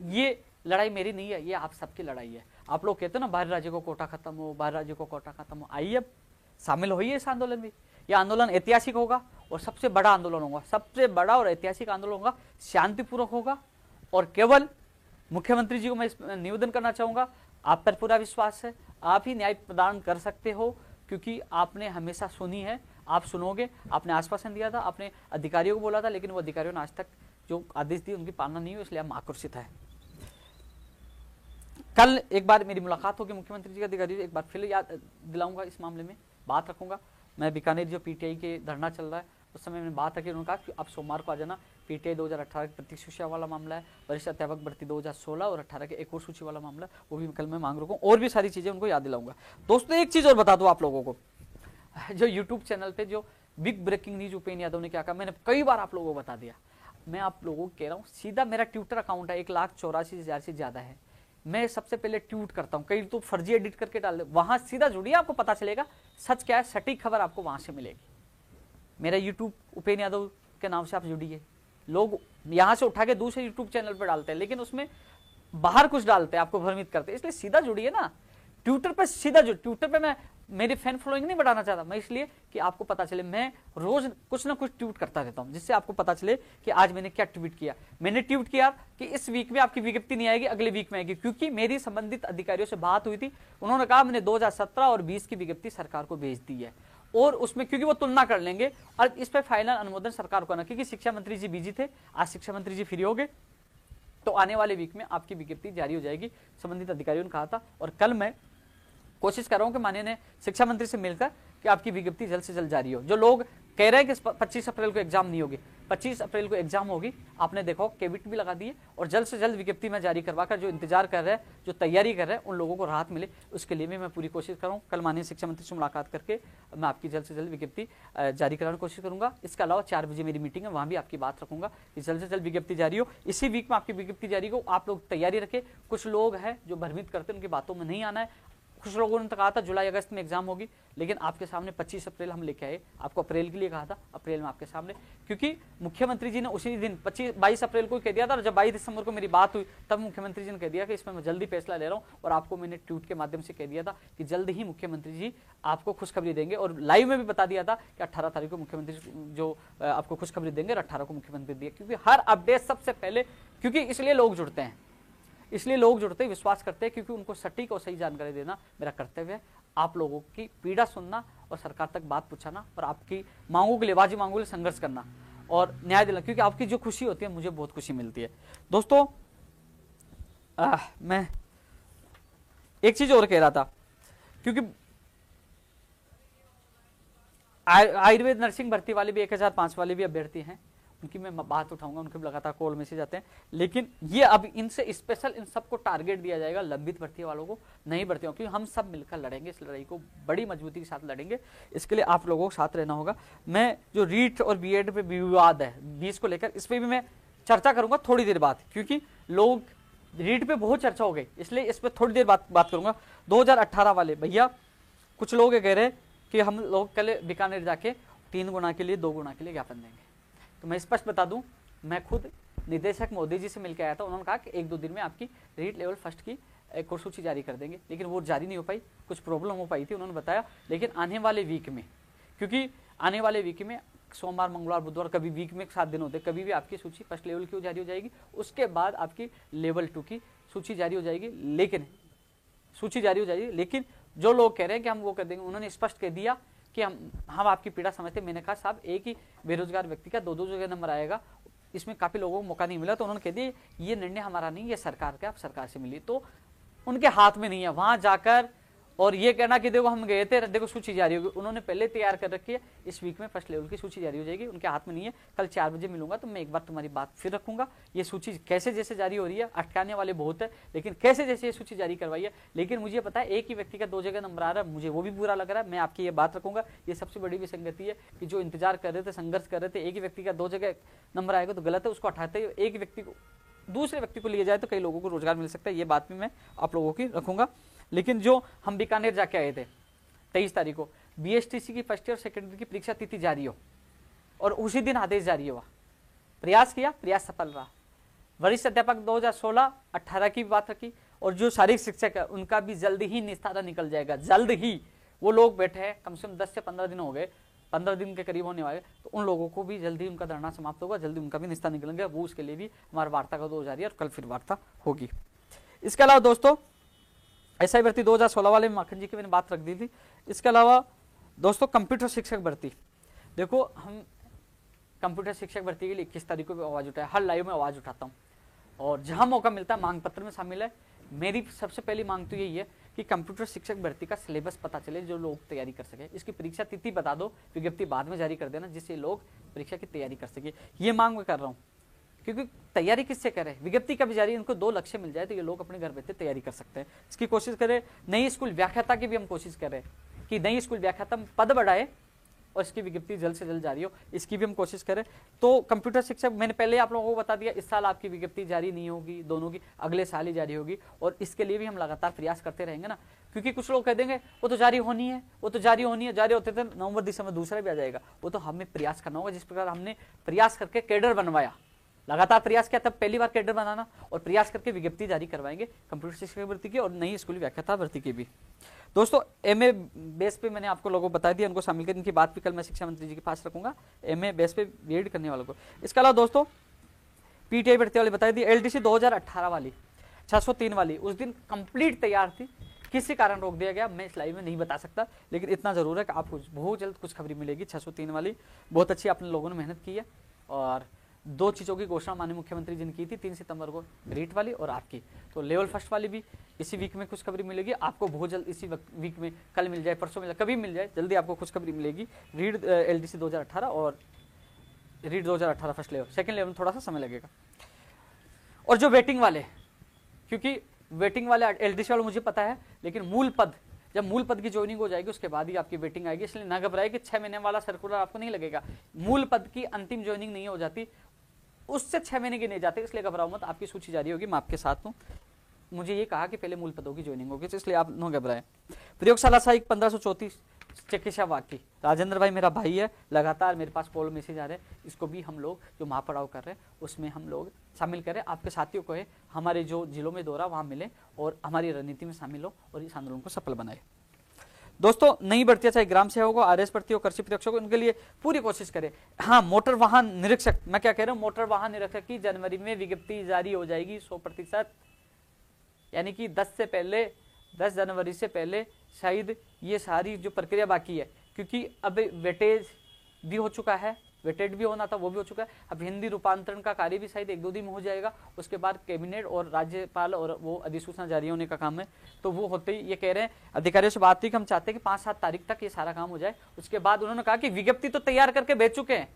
A: ये लड़ाई मेरी नहीं है, ये आप सबकी लड़ाई है। आप लोग कहते हो ना बाहर राज्य को कोटा खत्म हो, बाहर राज्य को कोटा खत्म हो, आइए अब शामिल होइए इस आंदोलन में। यह आंदोलन ऐतिहासिक होगा और सबसे बड़ा आंदोलन होगा, सबसे बड़ा और ऐतिहासिक आंदोलन होगा, शांतिपूर्वक होगा। और केवल मुख्यमंत्री जी को मैं निवेदन करना चाहूंगा, आप पर पूरा विश्वास है, आप ही न्याय प्रदान कर सकते हो, क्योंकि आपने हमेशा सुनी है, आप सुनोगे। आपने आश्वासन दिया था, आपने अधिकारियों को बोला था, लेकिन वो अधिकारियों ने आज तक जो आदेश दिए उनकी पालना नहीं हुई, इसलिए हम आक्रोशित है। कल एक बार मेरी मुलाकात होगी मुख्यमंत्री जी के अधिकारी, एक बार फिर याद दिलाऊंगा, इस मामले में बात रखूंगा। मैं बीकानेर जो पीटीआई के धरना चल रहा है उस समय मैंने बात रखी, उन्होंने कहा कि आप सोमवार को आ जाना, पीटीआई 2018 की प्रतीक सूची वाला मामला है, वरिष्ठ अध्यापक भर्ती 2016 और 18 के एक और सूची वाला मामला, वो भी कल मैं मांग रखूँ, और भी सारी चीजें उनको याद दिलाऊंगा। दोस्तों एक चीज और बता दूं आप लोगों को, जो यूट्यूब चैनल पे जो big breaking news Upendra Yadav ने क्या कहा, मैंने कई बार आप लोगों को बता दिया, मैं आप लोगों को कह रहा हूँ सीधा, मेरा ट्विटर अकाउंट है 1,84,000 से ज्यादा है, मैं सबसे पहले ट्वीट करता हूँ, कई तो फर्जी एडिट करके डाल दे, वहां सीधा जुड़िए, आपको पता चलेगा सच क्या है, सटीक खबर आपको वहां से मिलेगी। मेरा यूट्यूब उपेंद्र यादव के नाम से आप जुड़िए, लोग यहां से उठा के दूसरे यूट्यूब चैनल पर डालते हैं, लेकिन उसमें बाहर कुछ डालते हैं, आपको भ्रमित करते हैं, इसलिए सीधा जुड़िए ना ट्विटर पे, सीधा जुड़। ट्विटर पे मैं मेरी फैन फॉलोइंग नहीं बढ़ाना चाहता मैं, इसलिए कि आपको पता चले, मैं रोज कुछ ना कुछ ट्वीट करता रहता हूं, जिससे आपको पता चले कि आज मैंने क्या ट्वीट किया। मैंने ट्वीट किया कि इस वीक में आपकी विज्ञप्ति नहीं आएगी, अगले वीक में आएगी, क्योंकि मेरी संबंधित अधिकारियों से बात हुई थी, उन्होंने कहा मैंने 2017 और 20 की विज्ञप्ति सरकार को भेज दी है, और उसमें क्योंकि वो तुलना कर लेंगे और इस पर फाइनल अनुमोदन सरकार को आना, क्योंकि शिक्षा मंत्री जी बिजी थे, आज शिक्षा मंत्री जी फ्री हो गए, तो आने वाले वीक में आपकी विज्ञप्ति जारी हो जाएगी, संबंधित अधिकारियों ने कहा था। और कल मैं कोशिश कर रहा हूं कि माननीय शिक्षा मंत्री से मिलकर कि आपकी विज्ञप्ति जल्द से जल्द जारी हो। जो लोग कह रहे हैं कि 25 अप्रैल को एग्जाम नहीं होगी, 25 अप्रैल को एग्जाम होगी, आपने देखो कैबिट भी लगा दी है, और जल्द से जल्द विज्ञप्ति में जारी करवाकर जो इंतजार कर रहे हैं, जो तैयारी कर रहे हैं, उन लोगों को राहत मिले, उसके लिए भी मैं पूरी कोशिश कर रहा हूँ। कल माननीय शिक्षा मंत्री से मुलाकात करके मैं आपकी जल्द से जल्द विज्ञप्ति जारी कराने की कोशिश करूंगा। इसके अलावा 4 बजे मेरी मीटिंग है, वहां भी आपकी बात रखूंगा कि जल्द से जल्द विज्ञप्ति जारी हो, इसी वीक में आपकी विज्ञप्ति जारी हो, आप लोग तैयारी रखें। कुछ लोग हैं जो भ्रमित करते हैं, उनकी बातों में नहीं आना है। कुछ लोगों ने तो कहा था जुलाई अगस्त में एग्जाम होगी, लेकिन आपके सामने 25 अप्रैल हम लेके आए, आपको अप्रैल के लिए कहा था, अप्रैल में आपके सामने, क्योंकि मुख्यमंत्री जी ने उसी दिन 22 अप्रैल को कह दिया था, और जब 22 दिसंबर को मेरी बात हुई तब मुख्यमंत्री जी ने कह दिया कि इसमें मैं जल्दी फैसला ले रहा हूं, और आपको मैंने ट्वीट के माध्यम से कह दिया था कि जल्द ही मुख्यमंत्री जी आपको खुशखबरी देंगे, और लाइव में भी बता दिया था कि 18 तारीख को मुख्यमंत्री जो आपको खुशखबरी देंगे, और 18 को मुख्यमंत्री दिए, क्योंकि हर अपडेट सबसे पहले, क्योंकि इसलिए लोग जुड़ते हैं, इसलिए लोग जुड़ते हैं, विश्वास करते हैं, क्योंकि उनको सटीक और सही जानकारी देना मेरा कर्तव्य है। आप लोगों की पीड़ा सुनना और सरकार तक बात पहुंचाना, और आपकी मांगों के लिए, वाजिब मांगों के लिए संघर्ष करना और न्याय दिलाना, क्योंकि आपकी जो खुशी होती है मुझे बहुत खुशी मिलती है। दोस्तों मैं एक चीज और कह रहा था, क्योंकि आयुर्वेद नर्सिंग भर्ती वाले भी 1005 वाले भी अभ्यर्थी हैं, उनकी मैं बात उठाऊंगा, उनके लगातार कॉल मैसेज आते हैं, लेकिन ये अब इनसे स्पेशल इन सबको टारगेट दिया जाएगा, लंबित भर्ती वालों को, नहीं भर्तियों, क्योंकि हम सब मिलकर लड़ेंगे, इस लड़ाई को बड़ी मजबूती के साथ लड़ेंगे। इसके लिए आप लोगों को साथ रहना होगा। मैं जो रीट और बीएड पे विवाद है 20 को लेकर, इस पर भी मैं चर्चा करूंगा थोड़ी देर बाद, क्योंकि लोग रीट पे बहुत चर्चा हो गई, इसलिए इस पर थोड़ी देर बात करूंगा। 2018 वाले भैया, कुछ लोग ये कह रहे हैं कि हम लोग कल बीकानेर जाके 3 गुना के लिए 2 गुना के लिए ज्ञापन देंगे। तो मैं स्पष्ट बता दूं, मैं खुद निदेशक मोदी जी से मिलकर आया था, उन्होंने कहा कि 1-2 दिन में आपकी रीट लेवल फर्स्ट की एक और सूची जारी कर देंगे, लेकिन वो जारी नहीं हो पाई, कुछ प्रॉब्लम हो पाई थी, उन्होंने बताया। लेकिन आने वाले वीक में, क्योंकि आने वाले वीक में सोमवार, मंगलवार, बुधवार, कभी वीक में 7 दिन होते, कभी भी आपकी सूची फर्स्ट लेवल की जारी हो जाएगी, उसके बाद आपकी लेवल 2 की सूची जारी हो जाएगी। लेकिन जो लोग कह रहे हैं कि हम वो कर देंगे, उन्होंने स्पष्ट कह दिया कि हम आपकी पीड़ा समझते। मैंने कहा साहब, एक ही बेरोजगार व्यक्ति का 2-2 जगह नंबर आएगा, इसमें काफी लोगों को मौका नहीं मिला, तो उन्होंने कह दिया ये निर्णय हमारा नहीं, ये सरकार का, आप सरकार से मिलिए। तो उनके हाथ में नहीं है वहां जाकर और ये कहना कि देखो हम गए थे, देखो सूची जारी होगी, उन्होंने पहले तैयार कर रखी है, इस वीक में फर्स्ट लेवल की सूची जारी हो जाएगी, उनके हाथ में नहीं है। कल 4 बजे मिलूंगा तो मैं एक बार तुम्हारी बात फिर रखूंगा। ये सूची कैसे जैसे जारी हो रही है, अटकाने वाले बहुत है, लेकिन कैसे जैसे ये सूची जारी करवाई है, लेकिन मुझे पता है एक ही व्यक्ति का 2 जगह नंबर आ रहा है, मुझे वो भी बुरा लग रहा है, मैं आपकी ये बात रखूंगा। ये सबसे बड़ी विसंगति है कि जो इंतजार कर रहे थे, संघर्ष कर रहे थे, एक ही व्यक्ति का 2 जगह नंबर आएगा तो गलत है, उसको हटाते हुए एक व्यक्ति को दूसरे व्यक्ति को लिया जाए तो कई लोगों को रोजगार मिल सकता है, ये बात भी मैं आप लोगों की रखूंगा। लेकिन जो हम बीकानेर जाके आए थे 23 तारीख को, बीएसटीसी की फर्स्ट ईयर और सेकेंड ईयर की परीक्षा तिथि जारी हो और उसी दिन आदेश जारी हुआ, प्रयास किया, प्रयास सफल रहा। वरिष्ठ अध्यापक 2016-18 की बात रखी, और जो शारीरिक शिक्षक है उनका भी जल्द ही निस्तारा निकल जाएगा, जल्द ही। वो लोग बैठे हैं, कम से कम 10 से 15 दिन हो गए, 15 दिन के करीब होने वाले, तो उन लोगों को भी जल्दी उनका धरना समाप्त होगा, जल्दी उनका भी निस्तारा निकलेंगे। वो उसके लिए भी हमारी वार्ता का दौर जारी है और कल फिर वार्ता होगी। इसके अलावा दोस्तों एसआई भर्ती 2016 वाले माखन जी की मैंने बात रख दी थी। इसके अलावा दोस्तों कंप्यूटर शिक्षक भर्ती, देखो हम कंप्यूटर शिक्षक भर्ती के लिए 21 तारीख को भी आवाज उठाया, हर लाइव में आवाज उठाता हूँ और जहां मौका मिलता है मांग पत्र में शामिल है। मेरी सबसे पहली मांग तो यही है कि कंप्यूटर शिक्षक भर्ती का सिलेबस पता चले, जो लोग तैयारी कर सके। इसकी परीक्षा तिथि बता दो, विज्ञप्ति बाद में जारी कर देना, जिससे लोग परीक्षा की तैयारी कर सके। ये मांग मैं कर रहा हूँ, क्योंकि तैयारी किससे करें, विज्ञप्ति का भी जारी, इनको 2 लक्ष्य मिल जाए तो ये लोग अपने घर बैठे तैयारी कर सकते हैं। इसकी कोशिश करें। नई स्कूल व्याख्याता की भी हम कोशिश करें कि नई स्कूल व्याख्याता पद बढ़ाए और इसकी विज्ञप्ति जल्द से जल्द जारी हो, इसकी भी हम कोशिश करें। तो कंप्यूटर शिक्षक मैंने पहले आप लोगों को बता दिया, इस साल आपकी विज्ञप्ति जारी नहीं होगी, दोनों की अगले साल ही जारी होगी, और इसके लिए भी हम लगातार प्रयास करते रहेंगे ना, क्योंकि कुछ लोग कह देंगे वो तो जारी होनी है, वो तो जारी होनी है, जारी होते थे नवंबर दिसंबर दूसरा भी आ जाएगा। वो तो हमें प्रयास करना होगा, जिस प्रकार हमने प्रयास करके कैडर बनवाया, लगातार प्रयास किया, तब पहली बार कैडर बनाना, और प्रयास करके विज्ञप्ति जारी करवाएंगे कंप्यूटर शिक्षक भर्ती की और नई स्कूली व्याख्याता भर्ती की भी। दोस्तों एमए बेस पे मैंने आपको लोगों को बता दिया, उनको शामिल कर, इनकी बात भी कल मैं शिक्षा मंत्री जी के पास रखूंगा, एमए बेस पे बीएड करने वालों को। इसके अलावा दोस्तों पीटीआई भर्ती वाली बता दी, एलडीसी 2018 वाली 603 वाली उस दिन कंप्लीट तैयार थी, किसी कारण रोक दिया गया, मैं इस लाइव में नहीं बता सकता, लेकिन इतना जरूर है कि आपको बहुत जल्द कुछ खबरी मिलेगी। 603 वाली बहुत अच्छी आपने लोगों ने मेहनत की है, और 2 चीज़ों की घोषणा माननीय मुख्यमंत्री जी ने की थी 3 सितंबर को, रीट वाली और आपकी, तो लेवल फर्स्ट वाली भी इसी वीक में कुछ खबरी मिलेगी आपको, बहुत जल्द इसी वीक में, कल मिल जाए, परसों मिल जाए, कभी मिल जाए, जल्दी आपको कुछ खबरी मिलेगी। रीड एलडीसी 2018 और read 2018 first level, second level में थोड़ा सा समय लगेगा। और जो वेटिंग वाले, क्योंकि वेटिंग वाले एलडीसी वाले मुझे पता है, लेकिन मूल पद, जब मूल पद की ज्वाइनिंग हो जाएगी उसके बाद ही आपकी वेटिंग आएगी, इसलिए ना घबराए कि 6 महीने वाला सर्कुलर आपको नहीं लगेगा। मूल पद की अंतिम ज्वाइनिंग नहीं हो जाती, उससे 6 महीने की नहीं जाते, इसलिए घबराओ मत, आपकी सूची जारी होगी, मैं आपके साथ हूँ। मुझे ये कहा कि पहले मूल पदों की ज्वाइनिंग होगी, तो इसलिए आप न घबराएं। प्रयोगशाला सहायक 1534 चिकित्सा वाकी, राजेंद्र भाई मेरा भाई है, लगातार मेरे पास कॉल मैसेज आ रहे हैं, इसको भी हम लोग जो महापड़ाव कर रहे हैं उसमें हम लोग शामिल करें, आपके साथियों को है हमारे जो जिलों में दौरा वहाँ मिले और हमारी रणनीति में शामिल हो और इस आंदोलन को सफल बनाए। दोस्तों नई भर्तियां, चाहे ग्राम सेवक हो, आरएस भर्ती हो, कृषि परीक्षक हो, उनके लिए पूरी कोशिश करें। हाँ, मोटर वाहन निरीक्षक, मैं क्या कह रहा हूँ, मोटर वाहन निरीक्षक की जनवरी में विज्ञप्ति जारी हो जाएगी 100%, यानी कि 10 जनवरी से पहले शायद ये सारी जो प्रक्रिया बाकी है, क्योंकि अब वेटेज भी हो चुका है, वेटेड भी होना था वो भी हो चुका है, अब हिंदी रूपांतरण का कार्य भी शायद 1-2 दिन में हो जाएगा, उसके बाद कैबिनेट और राज्यपाल और वो अधिसूचना जारी होने का काम है, तो वो होते ही ये कह रहे हैं, अधिकारियों से बात हुई कि हम चाहते हैं कि 5-7 तारीख तक ये सारा काम हो जाए। उसके बाद उन्होंने कहा कि विज्ञप्ति तो तैयार करके भेज चुके हैं,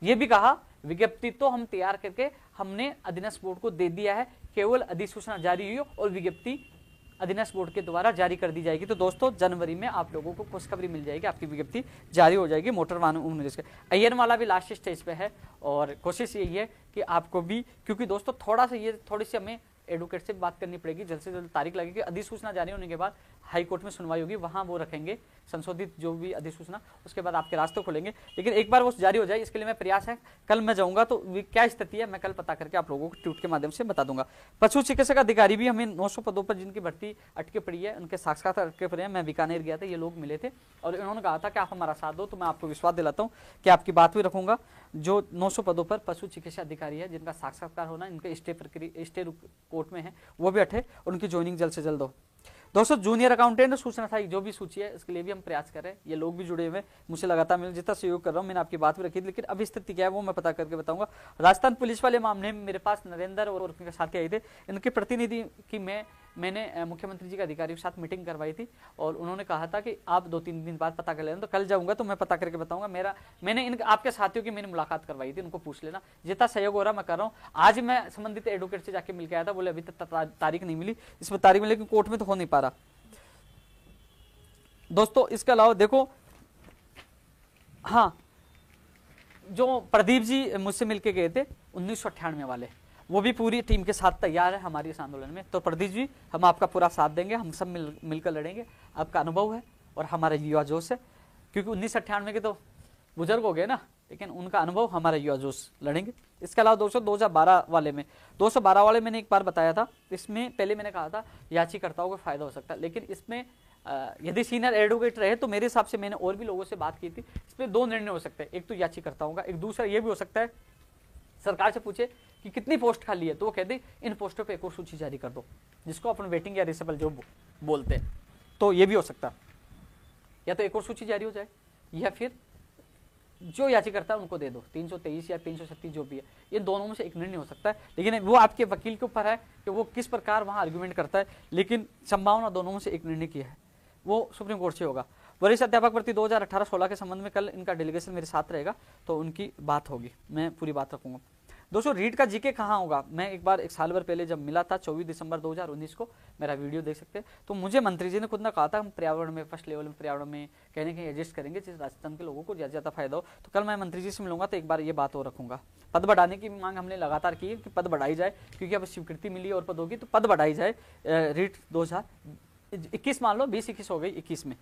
A: ये भी कहा विज्ञप्ति तो हम तैयार करके हमने अधीनस्थ बोर्ड को दे दिया है, केवल अधिसूचना जारी हुई और विज्ञप्ति अधीनस्थ बोर्ड के द्वारा जारी कर दी जाएगी। तो दोस्तों जनवरी में आप लोगों को खुशखबरी मिल जाएगी, आपकी विज्ञप्ति जारी हो जाएगी मोटर वाहन निरीक्षक। अय्यर वाला भी लास्ट स्टेज पे है और कोशिश यही है कि आपको भी, क्योंकि दोस्तों थोड़ी सी हमें एडवोकेट से बात करनी पड़ेगी, जल्द से जल्द तारीख लगेगी, अधिसूचना जारी होने के बाद हाई कोर्ट में सुनवाई होगी, वहां वो रखेंगे संशोधित जो भी अधिसूचना, उसके बाद आपके रास्ते खुलेंगे। लेकिन एक बार वो जारी हो जाए इसके लिए मैं प्रयास है, कल मैं जाऊंगा तो क्या स्थिति है मैं कल पता करके आप लोगों को ट्वीट के माध्यम से बता दूंगा। पशु चिकित्सक अधिकारी भी हमें 900 पदों पर जिनकी भर्ती अटके पड़ी है, उनके साक्षात्कार अटके पड़े हैं। मैं बीकानेर गया था, ये लोग मिले थे और इन्होंने कहा था कि आप हमारा साथ दो, तो मैं आपको विश्वास दिलाता हूँ कि आपकी बात भी रखूंगा। जो 900 पदों पर पशु चिकित्सा अधिकारी है जिनका साक्षात्कार होना, इनके स्टे कोर्ट में है, वो भी अटे और उनकी ज्वाइनिंग जल्द से जल्द हो। दोस्तों जूनियर अकाउंटेंट सूचना था जो भी सूची है इसके लिए भी हम प्रयास कर रहे हैं, ये लोग भी जुड़े हुए मुझसे लगातार मैं जितना सहयोग कर रहा हूँ, मैंने आपकी बात भी रखी थी, लेकिन अब स्थिति क्या है वो मैं पता करके बताऊंगा। राजस्थान पुलिस वाले मामले में मेरे पास नरेंद्र और उनके साथी आए थे, इनके प्रतिनिधि की मैंने मुख्यमंत्री जी के अधिकारियों के साथ मीटिंग करवाई थी और उन्होंने कहा था कि आप 2-3 दिन बाद पता कर लेना, तो कल जाऊंगा तो मैं पता करके बताऊंगा। मैंने आपके साथियों की मैंने मुलाकात करवाई थी, उनको पूछ लेना, जितना सहयोग हो रहा मैं कर रहा हूँ। आज मैं संबंधित एडवोकेट से जाके मिलकर आया था, बोले अभी तक तारीख नहीं मिली, इसमें तारीख मिली लेकिन कोर्ट में तो हो नहीं पा रहा। दोस्तों इसके अलावा देखो, हाँ जो प्रदीप जी मुझसे मिलके गए थे 1998 वाले, वो भी पूरी टीम के साथ तैयार है हमारी इस आंदोलन में। तो प्रदीप जी हम आपका पूरा साथ देंगे, हम सब मिलकर लड़ेंगे। आपका अनुभव है और हमारा युवा जोश है, क्योंकि 1998 के तो बुजुर्ग हो गए ना, लेकिन उनका अनुभव हमारा युवा जोश लड़ेंगे। इसके अलावा 2012 वाले में 212 वाले मैंने एक बार बताया था, इसमें पहले मैंने कहा था याचिकाकर्ताओं को फायदा हो सकता है, लेकिन इसमें यदि सीनियर एडवोकेट रहे तो मेरे हिसाब से मैंने और भी लोगों से बात की थी, इसमें 2 निर्णय हो सकते हैं, एक तो याचिकाकर्ताओं का, एक दूसरा ये भी हो सकता है सरकार से पूछे कि कितनी पोस्ट खाली है तो वो कह दे इन पोस्टों पे एक और सूची जारी कर दो, जिसको अपन वेटिंग या रिसेबल जो बोलते हैं, तो ये भी हो सकता है, या तो एक और सूची जारी हो जाए या फिर जो याचिका करता है उनको दे दो, 323 या 336 जो भी है, ये दोनों में से एक निर्णय हो सकता है। लेकिन वो आपके वकील के ऊपर है कि वो किस प्रकार वहाँ आर्गुमेंट करता है, लेकिन संभावना दोनों में से एक निर्णय की है, वो सुप्रीम कोर्ट से होगा। वरिष्ठ अध्यापक भर्ती 2018-16 के संबंध में कल इनका डेलीगेशन मेरे साथ रहेगा, तो उनकी बात होगी, मैं पूरी बात रखूंगा। दोस्तों रीट का जीके कहाँ होगा, मैं एक बार 1 साल भर पहले जब मिला था 24 दिसंबर 2019 को, मेरा वीडियो देख सकते हैं। तो मुझे मंत्री जी ने खुद ने कहा था हम पर्यावरण में फर्स्ट लेवल में पर्यावरण में कहीं कहीं एडजस्ट करेंगे जिस राजस्थान के लोगों को ज़्यादा फायदा हो। तो कल मैं मंत्री जी से मिलूंगा तो एक बार ये बात और रखूंगा। पद बढ़ाने की मांग हमने लगातार की है कि पद बढ़ाई जाए, क्योंकि अब स्वीकृति मिली और पद होगी तो पद बढ़ाई जाए। रीट 2021 मान लो, 20-21 हो गई, 21 में।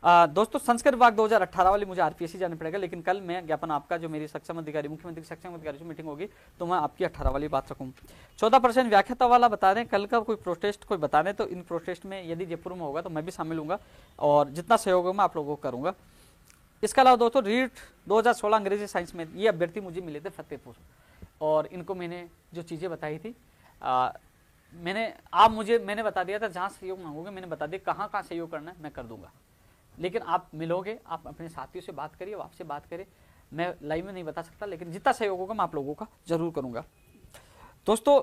A: दोस्तों संस्कृत विभाग 2018 वाली मुझे आरपीएससी जाना पड़ेगा, लेकिन कल मैं ज्ञापन आपका जो मेरी सक्षम अधिकारी मुख्यमंत्री सक्षम अधिकारी से मीटिंग होगी तो मैं आपकी 18 वाली बात रखूँ। 14% व्याख्याता वाला बता रहे हैं, कल का कोई प्रोटेस्ट कोई बता रहे तो इन प्रोटेस्ट में यदि जयपुर में होगा तो मैं भी शामिल हूँगा और जितना सहयोग होगा मैं आप लोगों को करूँगा। इसके अलावा दोस्तों रीट 2016 अंग्रेजी साइंस में ये अभ्यर्थी मुझे मिले थे फतेहपुर, और इनको मैंने जो चीज़ें बताई थी मैंने बता दिया था, जहाँ सहयोग मांगोगे मैंने बता दिया कहाँ कहाँ सहयोग करना है मैं कर दूंगा। लेकिन आप मिलोगे, आप अपने साथियों से बात करिए, आपसे बात करें, मैं लाइव में नहीं बता सकता, लेकिन जितना सहयोग होगा मैं आप लोगों का जरूर करूंगा। दोस्तों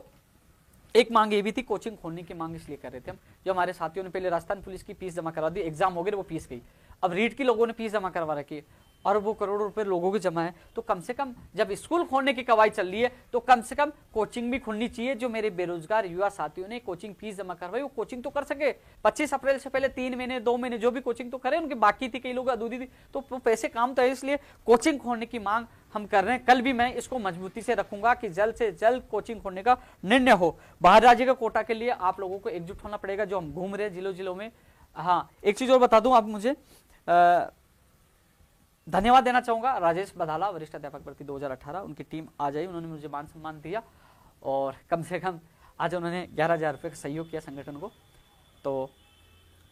A: एक मांग ये भी थी, कोचिंग खोलने की मांग इसलिए कर रहे थे हम, जो हमारे साथियों ने पहले राजस्थान पुलिस की फीस जमा करवा दी, एग्जाम हो गए वो फीस गई, अब रीट की लोगों ने फीस जमा करवा रखी है और वो करोड़ों रुपए लोगों के जमा है। तो कम से कम जब स्कूल खोलने की कवायद चल रही है तो कम से कम कोचिंग भी खुलनी चाहिए। जो मेरे बेरोजगार युवा साथियों ने कोचिंग फीस जमा करवाई वो कोचिंग तो कर सके, 25 अप्रैल से पहले 3 महीने 2 महीने जो भी कोचिंग तो करे, उनकी बाकी थी, कई लोग अधूरी थी, तो वो पैसे काम तो है, इसलिए कोचिंग खोलने की मांग हम कर रहे हैं। कल भी मैं इसको मजबूती से रखूंगा कि जल्द से जल्द कोचिंग खोलने का निर्णय हो। बाहर राज्य का कोटा के लिए आप लोगों को एकजुट होना पड़ेगा, जो हम घूम रहे हैं जिलों जिलों में। हाँ एक चीज और बता दूं, आप मुझे धन्यवाद देना चाहूंगा राजेश बधाला, वरिष्ठ अध्यापक भर्ती 2018, उनकी टीम आ जाई, उन्होंने मुझे मान सम्मान दिया और कम से कम आज उन्होंने 11,000 रुपये का सहयोग किया संगठन को। तो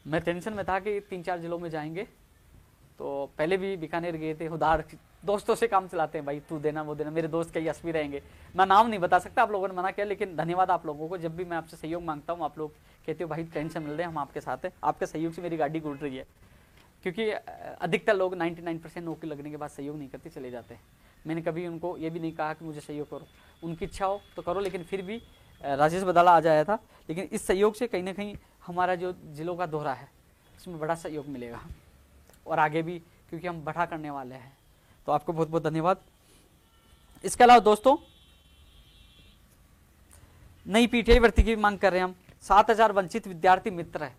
A: मैं टेंशन में था कि 3-4 जिलों में जाएंगे, तो पहले भी बीकानेर गए थे, उधार दोस्तों से काम चलाते हैं, भाई तू देना वो देना, मेरे दोस्त कई एसपी रहेंगे, मैं नाम नहीं बता सकता, आप लोगों ने मना किया, लेकिन धन्यवाद आप लोगों को। जब भी मैं आपसे सहयोग मांगता हूँ आप लोग कहते हो भाई टेंशन मिल रहे हैं, हम आपके साथ हैं, आपके सहयोग से मेरी गाड़ी घूट रही है, क्योंकि अधिकतर लोग 99% नौकरी लगने के बाद सहयोग नहीं करते, चले जाते हैं। मैंने कभी उनको ये भी नहीं कहा कि मुझे सहयोग करो, उनकी इच्छा हो तो करो, लेकिन फिर भी राजेश बदाला आ जाया था। लेकिन इस सहयोग से कहीं ना कहीं हमारा जो जिलों का दौरा है उसमें बड़ा सहयोग मिलेगा और आगे भी, क्योंकि हम बढ़ा करने वाले हैं। तो आपको बहुत बहुत धन्यवाद। इसके अलावा दोस्तों नई पीटीआई भर्ती की मांग कर रहे हैं हम। 7,000 वंचित विद्यार्थी मित्र है,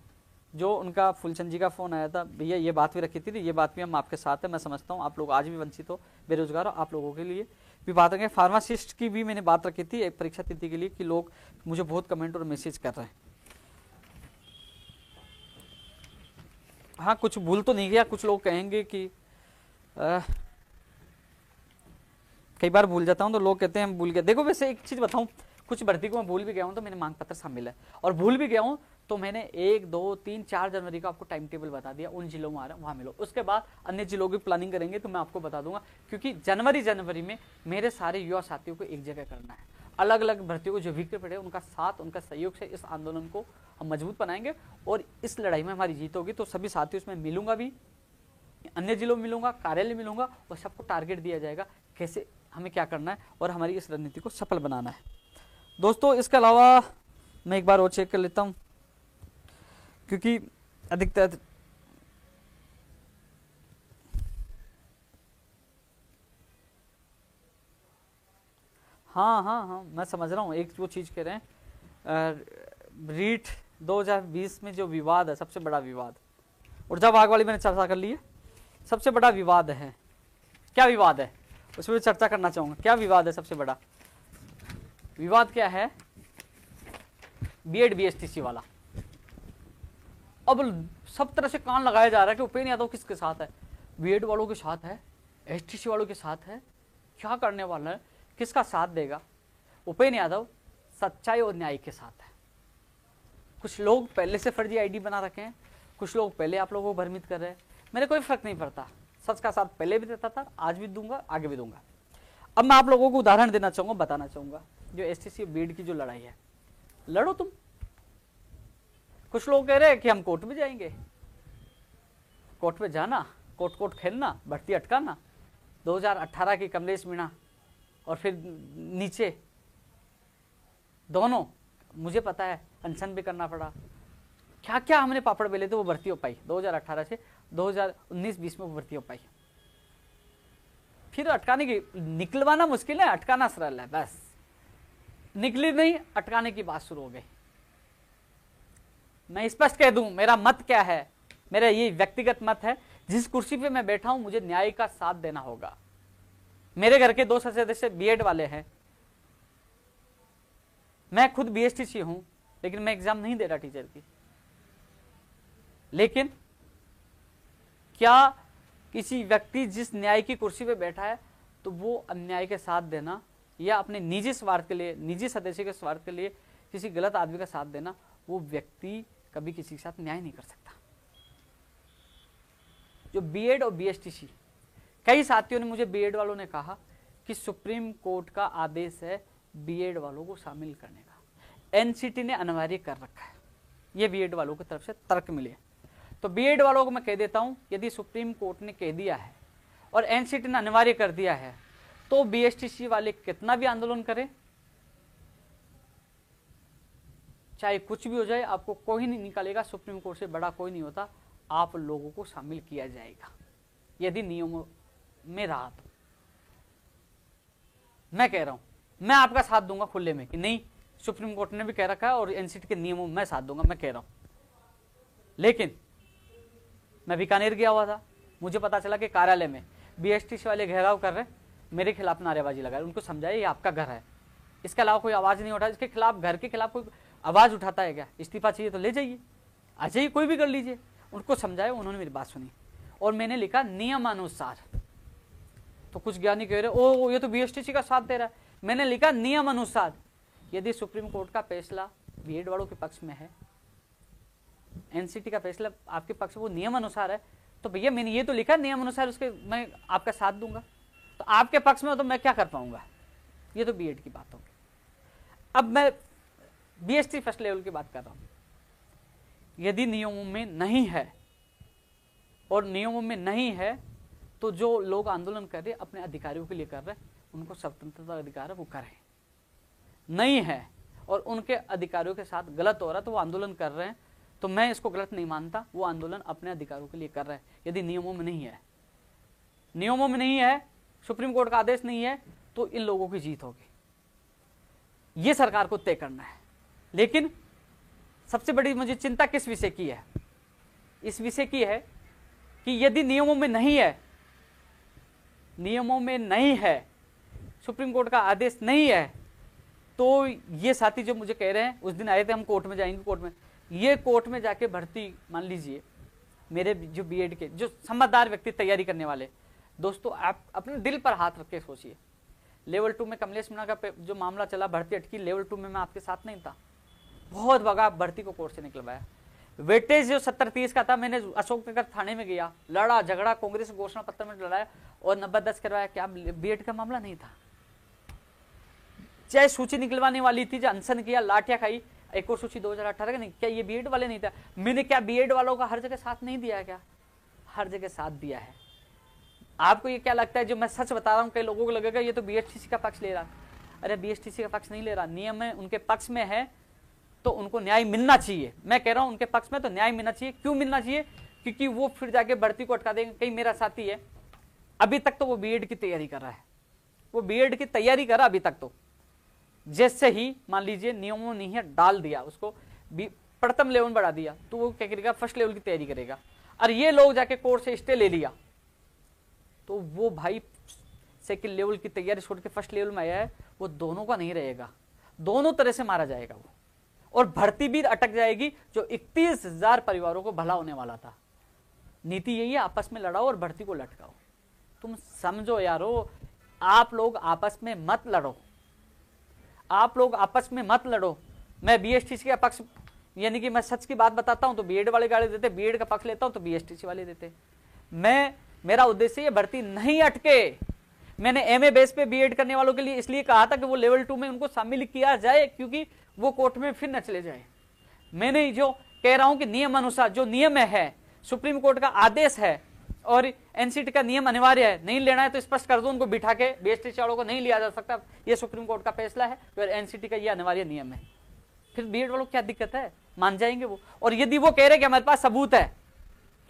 A: जो उनका फुलचंद जी का फोन आया था, भैया ये बात भी रखी थी, ये बात भी हम आपके साथ है। मैं समझता हूँ आप लोग आज भी वंचित हो, बेरोजगार हो, आप लोगों के लिए भी बात रखें। फार्मासिस्ट की भी मैंने बात रखी थी एक परीक्षा तिथि के लिए, कि लोग मुझे बहुत कमेंट और मैसेज कर रहे हैं। हाँ कुछ भूल तो नहीं गया, कुछ लोग कहेंगे कि कई बार भूल जाता हूँ तो लोग कहते हैं हम भूल गए। देखो वैसे एक चीज बताऊं, कुछ भर्ती को मैं भूल भी गया हूँ तो मैंने मांग पत्र शामिल है, और भूल भी गया हूँ तो मैंने 1, 2, 3, 4 जनवरी को आपको टाइम टेबल बता दिया, उन जिलों में आ रहा है वहाँ मिलो। उसके बाद अन्य जिलों की प्लानिंग करेंगे तो मैं आपको बता दूंगा, क्योंकि जनवरी में मेरे सारे युवा साथियों को एक जगह करना है। अलग अलग भर्तियों को जो वीक पड़े उनका साथ, उनका सहयोग से इस आंदोलन को हम मजबूत बनाएंगे और इस लड़ाई में हमारी जीत होगी। तो सभी साथियों से मैं मिलूंगा भी, अन्य जिलों में मिलूंगा, कार्यालय मिलूंगा, और सबको टारगेट दिया जाएगा कैसे हमें क्या करना है और हमारी इस रणनीति को सफल बनाना है। दोस्तों इसके अलावा मैं एक बार और चेक कर लेता हूं, क्योंकि अधिकतर हाँ मैं समझ रहा हूँ, एक वो चीज कह रहे हैं रीट 2020 में जो विवाद है, सबसे बड़ा विवाद, ऊर्जा विभाग वाली मैंने चर्चा कर ली है, सबसे बड़ा विवाद है। क्या विवाद है उसमें चर्चा करना चाहूंगा। क्या विवाद है? सबसे बड़ा विवाद क्या है? बीएड बीएसटीसी वाला। अब सब तरह से कान लगाया जा रहा है कि उपेंद्र यादव किसके साथ है, बीएड वालों के साथ है, एसटीसी वालों के साथ है, क्या करने वाला है, किसका साथ देगा? उपेंद्र यादव सच्चाई और न्याय के साथ है। कुछ लोग पहले से फर्जी आईडी बना रखे हैं, कुछ लोग पहले आप लोगों को भ्रमित कर रहे हैं, मेरे कोई फर्क नहीं पड़ता, सच का साथ पहले भी देता था, आज भी दूंगा, आगे भी दूंगा। अब मैं आप लोगों को उदाहरण देना चाहूंगा, बताना चाहूंगा, जो एसटीसी बीएड की जो लड़ाई है, लड़ो तुम। कुछ लोग कह रहे हैं कि हम कोर्ट में जाएंगे, कोर्ट में जाना, कोर्ट खेलना, भर्ती अटकाना, 2018 की कमलेश मीणा और फिर नीचे दोनों, मुझे पता है अनशन भी करना पड़ा, क्या क्या हमने पापड़ बेले थे, वो भर्ती हो पाई 2018 से 2019-20 में वो भर्ती हो पाई। फिर अटकाने की, निकलवाना मुश्किल है, अटकाना सरल है, बस निकली नहीं, अटकाने की बात शुरू हो गई। मैं स्पष्ट कह दूं मेरा मत क्या है, मेरा ये व्यक्तिगत मत है, जिस कुर्सी पे मैं बैठा हूं मुझे न्याय का साथ देना होगा। मेरे घर के 2 सदस्य बीएड वाले हैं, मैं खुद बीएसटीसी हूं, लेकिन मैं एग्जाम नहीं दे रहा टीचर की। लेकिन क्या किसी व्यक्ति जिस न्याय की कुर्सी पे बैठा है तो वो अन्याय के साथ देना या अपने निजी स्वार्थ के लिए, निजी सदस्य के स्वार्थ के लिए किसी गलत आदमी का साथ देना, वो व्यक्ति कभी किसी के साथ न्याय नहीं कर सकता। जो बीएड और बीएसटीसी, कई साथियों ने मुझे, बीएड वालों ने कहा कि सुप्रीम कोर्ट का आदेश है बीएड वालों को शामिल करने का, एनसीटी ने अनिवार्य कर रखा है, ये बीएड वालों की तरफ से तर्क मिले। तो बीएड वालों को मैं कह देता हूं, यदि सुप्रीम कोर्ट ने कह दिया है और एनसीटी ने अनिवार्य कर दिया है तो बीएसटीसी वाले कितना भी आंदोलन करें, चाहे कुछ भी हो जाए, आपको कोई नहीं निकालेगा, सुप्रीम कोर्ट से बड़ा कोई नहीं होता, आप लोगों को शामिल किया जाएगा यदि नियमों में रहा तो। मैं कह रहा हूं, मैं आपका साथ दूंगा खुले में कि नहीं, सुप्रीम कोर्ट ने भी कह रखा है और एनसीटी के नियमों में मैं साथ दूंगा, मैं कह रहा हूं। लेकिन मैं बीकानेर गया हुआ था, मुझे पता चला कि कार्यालय में बीएसटीसी वाले घेराव कर रहे, मेरे खिलाफ नारेबाजी लगा, उनको समझाया ये आपका घर है, इसके अलावा कोई आवाज नहीं उठा, इसके खिलाफ, घर के खिलाफ कोई आवाज उठाता है क्या, इस्तीफा चाहिए तो ले जाइए, आ जाइए, कोई भी कर लीजिए। उनको समझाया, उन्होंने मेरी बात सुनी और मैंने लिखा नियमानुसार। तो कुछ ज्ञानी कह रहे ओ ये तो बीएसटीसी का साथ दे रहा है, मैंने लिखा नियम अनुसार। यदि सुप्रीम कोर्ट का फैसला बीएड वालों के पक्ष में है, एनसीटी का फैसला आपके पक्ष में, वो नियम अनुसार है, तो भैया मैंने ये तो लिखा नियम अनुसार, उसके मैं आपका साथ दूंगा। तो आपके पक्ष में हो तो मैं क्या कर पाऊंगा, ये तो बीएड की बात होगी। अब मैं बीएसटी फर्स्ट लेवल की बात कर रहा हूं। यदि नियमों में नहीं है, और नियमों में नहीं है तो जो लोग आंदोलन कर रहे अपने अधिकारियों के लिए कर रहे, उनको स्वतंत्रता अधिकार है, वो करें। नहीं है और उनके अधिकारियों के साथ गलत हो रहा तो वो आंदोलन कर रहे हैं, तो मैं इसको गलत नहीं मानता, वो आंदोलन अपने अधिकारों के लिए कर रहे हैं। यदि नियमों में नहीं है, नियमों में नहीं है, सुप्रीम कोर्ट का आदेश नहीं है, तो इन लोगों की जीत होगी, ये सरकार को तय करना है। लेकिन सबसे बड़ी मुझे चिंता किस विषय की है, इस विषय की है कि यदि नियमों में नहीं है, नियमों में नहीं है, सुप्रीम कोर्ट का आदेश नहीं है, तो ये साथी जो मुझे कह रहे हैं, उस दिन आए थे हम कोर्ट में जाएंगे, कोर्ट में, ये कोर्ट में जाके भर्ती, मान लीजिए मेरे जो बीएड के जो समझदार व्यक्ति तैयारी करने वाले दोस्तों, आप अपने दिल पर हाथ रख के सोचिए। लेवल 2 में कमलेश मीणा का जो मामला चला, भर्ती अटकी, लेवल 2 में मैं आपके साथ नहीं था, बहुत भगा, भर्ती को कोर्ट से निकलवाया। वेटेज जो 70-30 का था, मैंने अशोकनगर थाने में गया, लड़ा झगड़ा, कांग्रेस घोषणा पत्र में लड़ाया और 90-10 करवाया। क्या बीएड का मामला नहीं था? चाहे सूची निकलवाने वाली थी, जो अनशन किया, लाठियां खाई, एक और सूची 2018 का नहीं, क्या ये बीएड वाले नहीं था? मैंने क्या बीएड वालों का हर जगह साथ नहीं दिया? क्या हर जगह साथ दिया है? आपको ये क्या लगता है, जो मैं सच बता रहा हूँ, कई लोगों को लगेगा ये तो बीएसटीसी का पक्ष ले रहा। अरे बीएसटीसी का पक्ष नहीं ले रहा, नियम में उनके पक्ष में है तो उनको न्याय मिलना चाहिए। मैं कह रहा हूं उनके पक्ष में तो न्याय मिलना चाहिए। क्यों मिलना चाहिए? क्योंकि वो फिर जाके भर्ती को अटका देंगे। कई मेरा साथी है, अभी तक तो वो बीएड की तैयारी कर रहा है, वो बीएड की तैयारी कर रहा अभी तक, तो जैसे ही मान लीजिए नियमों नहीं है, डाल दिया उसको, प्रथम लेवल बढ़ा दिया, तो वो क्या करेगा, फर्स्ट लेवल की तैयारी करेगा। और ये लोग जाके कोर्ट से स्टे ले लिया, तो वो भाई सेकंड लेवल की तैयारी छोड़ के फर्स्ट लेवल में आया है, वो दोनों का नहीं रहेगा, दोनों तरह से मारा जाएगा वो, और भर्ती भी अटक जाएगी, जो 31,000 परिवारों को भला होने वाला था। नीति यही है, आपस में लड़ाओ और भर्ती को लटकाओ। तुम समझो यारो, आप लोग आपस में मत लड़ो, आप लोग आपस में मत लड़ो। मैं बीएसटीसी का पक्ष, यानी कि मैं सच की बात बताता हूं तो बीएड वाले गाली देते, बीएड का पक्ष लेता हूं तो बीएसटीसी वाले देते। मेरा उद्देश्य ये भर्ती नहीं अटके। मैंने एमए बेस पे बीएड करने वालों के लिए इसलिए कहा था कि वो लेवल 2 में उनको शामिल किया जाए, क्योंकि वो कोर्ट में फिर न चले जाए। मैंने जो कह रहा हूं कि नियम अनुसार, जो नियम है, सुप्रीम कोर्ट का आदेश है और एनसीटी का नियम अनिवार्य है, नहीं लेना है तो स्पष्ट कर दो उनको बिठा के, बीएसटीसी वालों को नहीं लिया जा सकता, ये सुप्रीम कोर्ट का फैसला है, फिर एनसीटी का ये अनिवार्य नियम है। फिर बीएड वालों को क्या दिक्कत है, मान जाएंगे वो। और यदि वो कह रहे कि हमारे पास सबूत है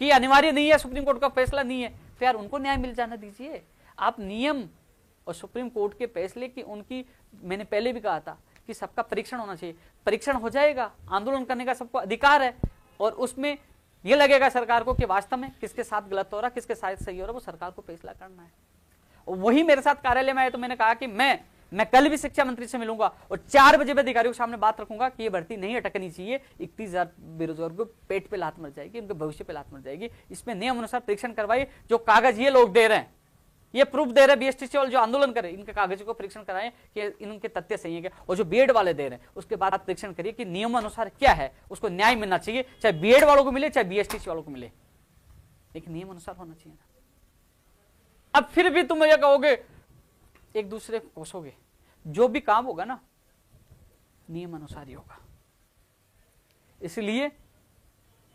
A: कि अनिवार्य नहीं है, सुप्रीम कोर्ट का फैसला नहीं है, तो यार उनको न्याय मिल जाना दीजिए। आप नियम और सुप्रीम कोर्ट के फैसले की उनकी, मैंने पहले भी कहा था कि सबका परीक्षण होना चाहिए, परीक्षण हो जाएगा, आंदोलन करने का सबको अधिकार है, और उसमें यह लगेगा सरकार को कि वास्तव में किसके साथ गलत हो रहा, किसके साथ सही हो रहा, वो सरकार को फैसला करना है। और वही मेरे साथ कार्यालय में आए तो मैंने कहा कि मैं कल भी शिक्षा मंत्री से मिलूंगा और 4 बजे भी अधिकारियों के सामने बात रखूंगा कि ये भर्ती नहीं अटकनी चाहिए। 31,000 बेरोजगार को पेट पे लात मर जाएगी, उनके भविष्य पे लात मर जाएगी। इसमें नियम अनुसार परीक्षण करवाइए। जो कागज ये लोग दे रहे हैं, ये प्रूफ दे रहे हैं बीएसटीसी वाले जो आंदोलन करे, इनके कागजों को परीक्षण कराएं कि इनके तथ्य सही है क्या। और जो बीएड वाले दे रहे हैं उसके बाद आप परीक्षण करिए कि नियम अनुसार क्या है, उसको न्याय मिलना चाहिए, चाहे बीएड वालों को मिले चाहे बीएसटीसी वालों को मिले, लेकिन नियम अनुसार होना चाहिए ना। अब फिर भी तुम ये कहोगे, एक दूसरे को कोसोगे, जो भी काम होगा ना नियम अनुसार ही होगा। इसलिए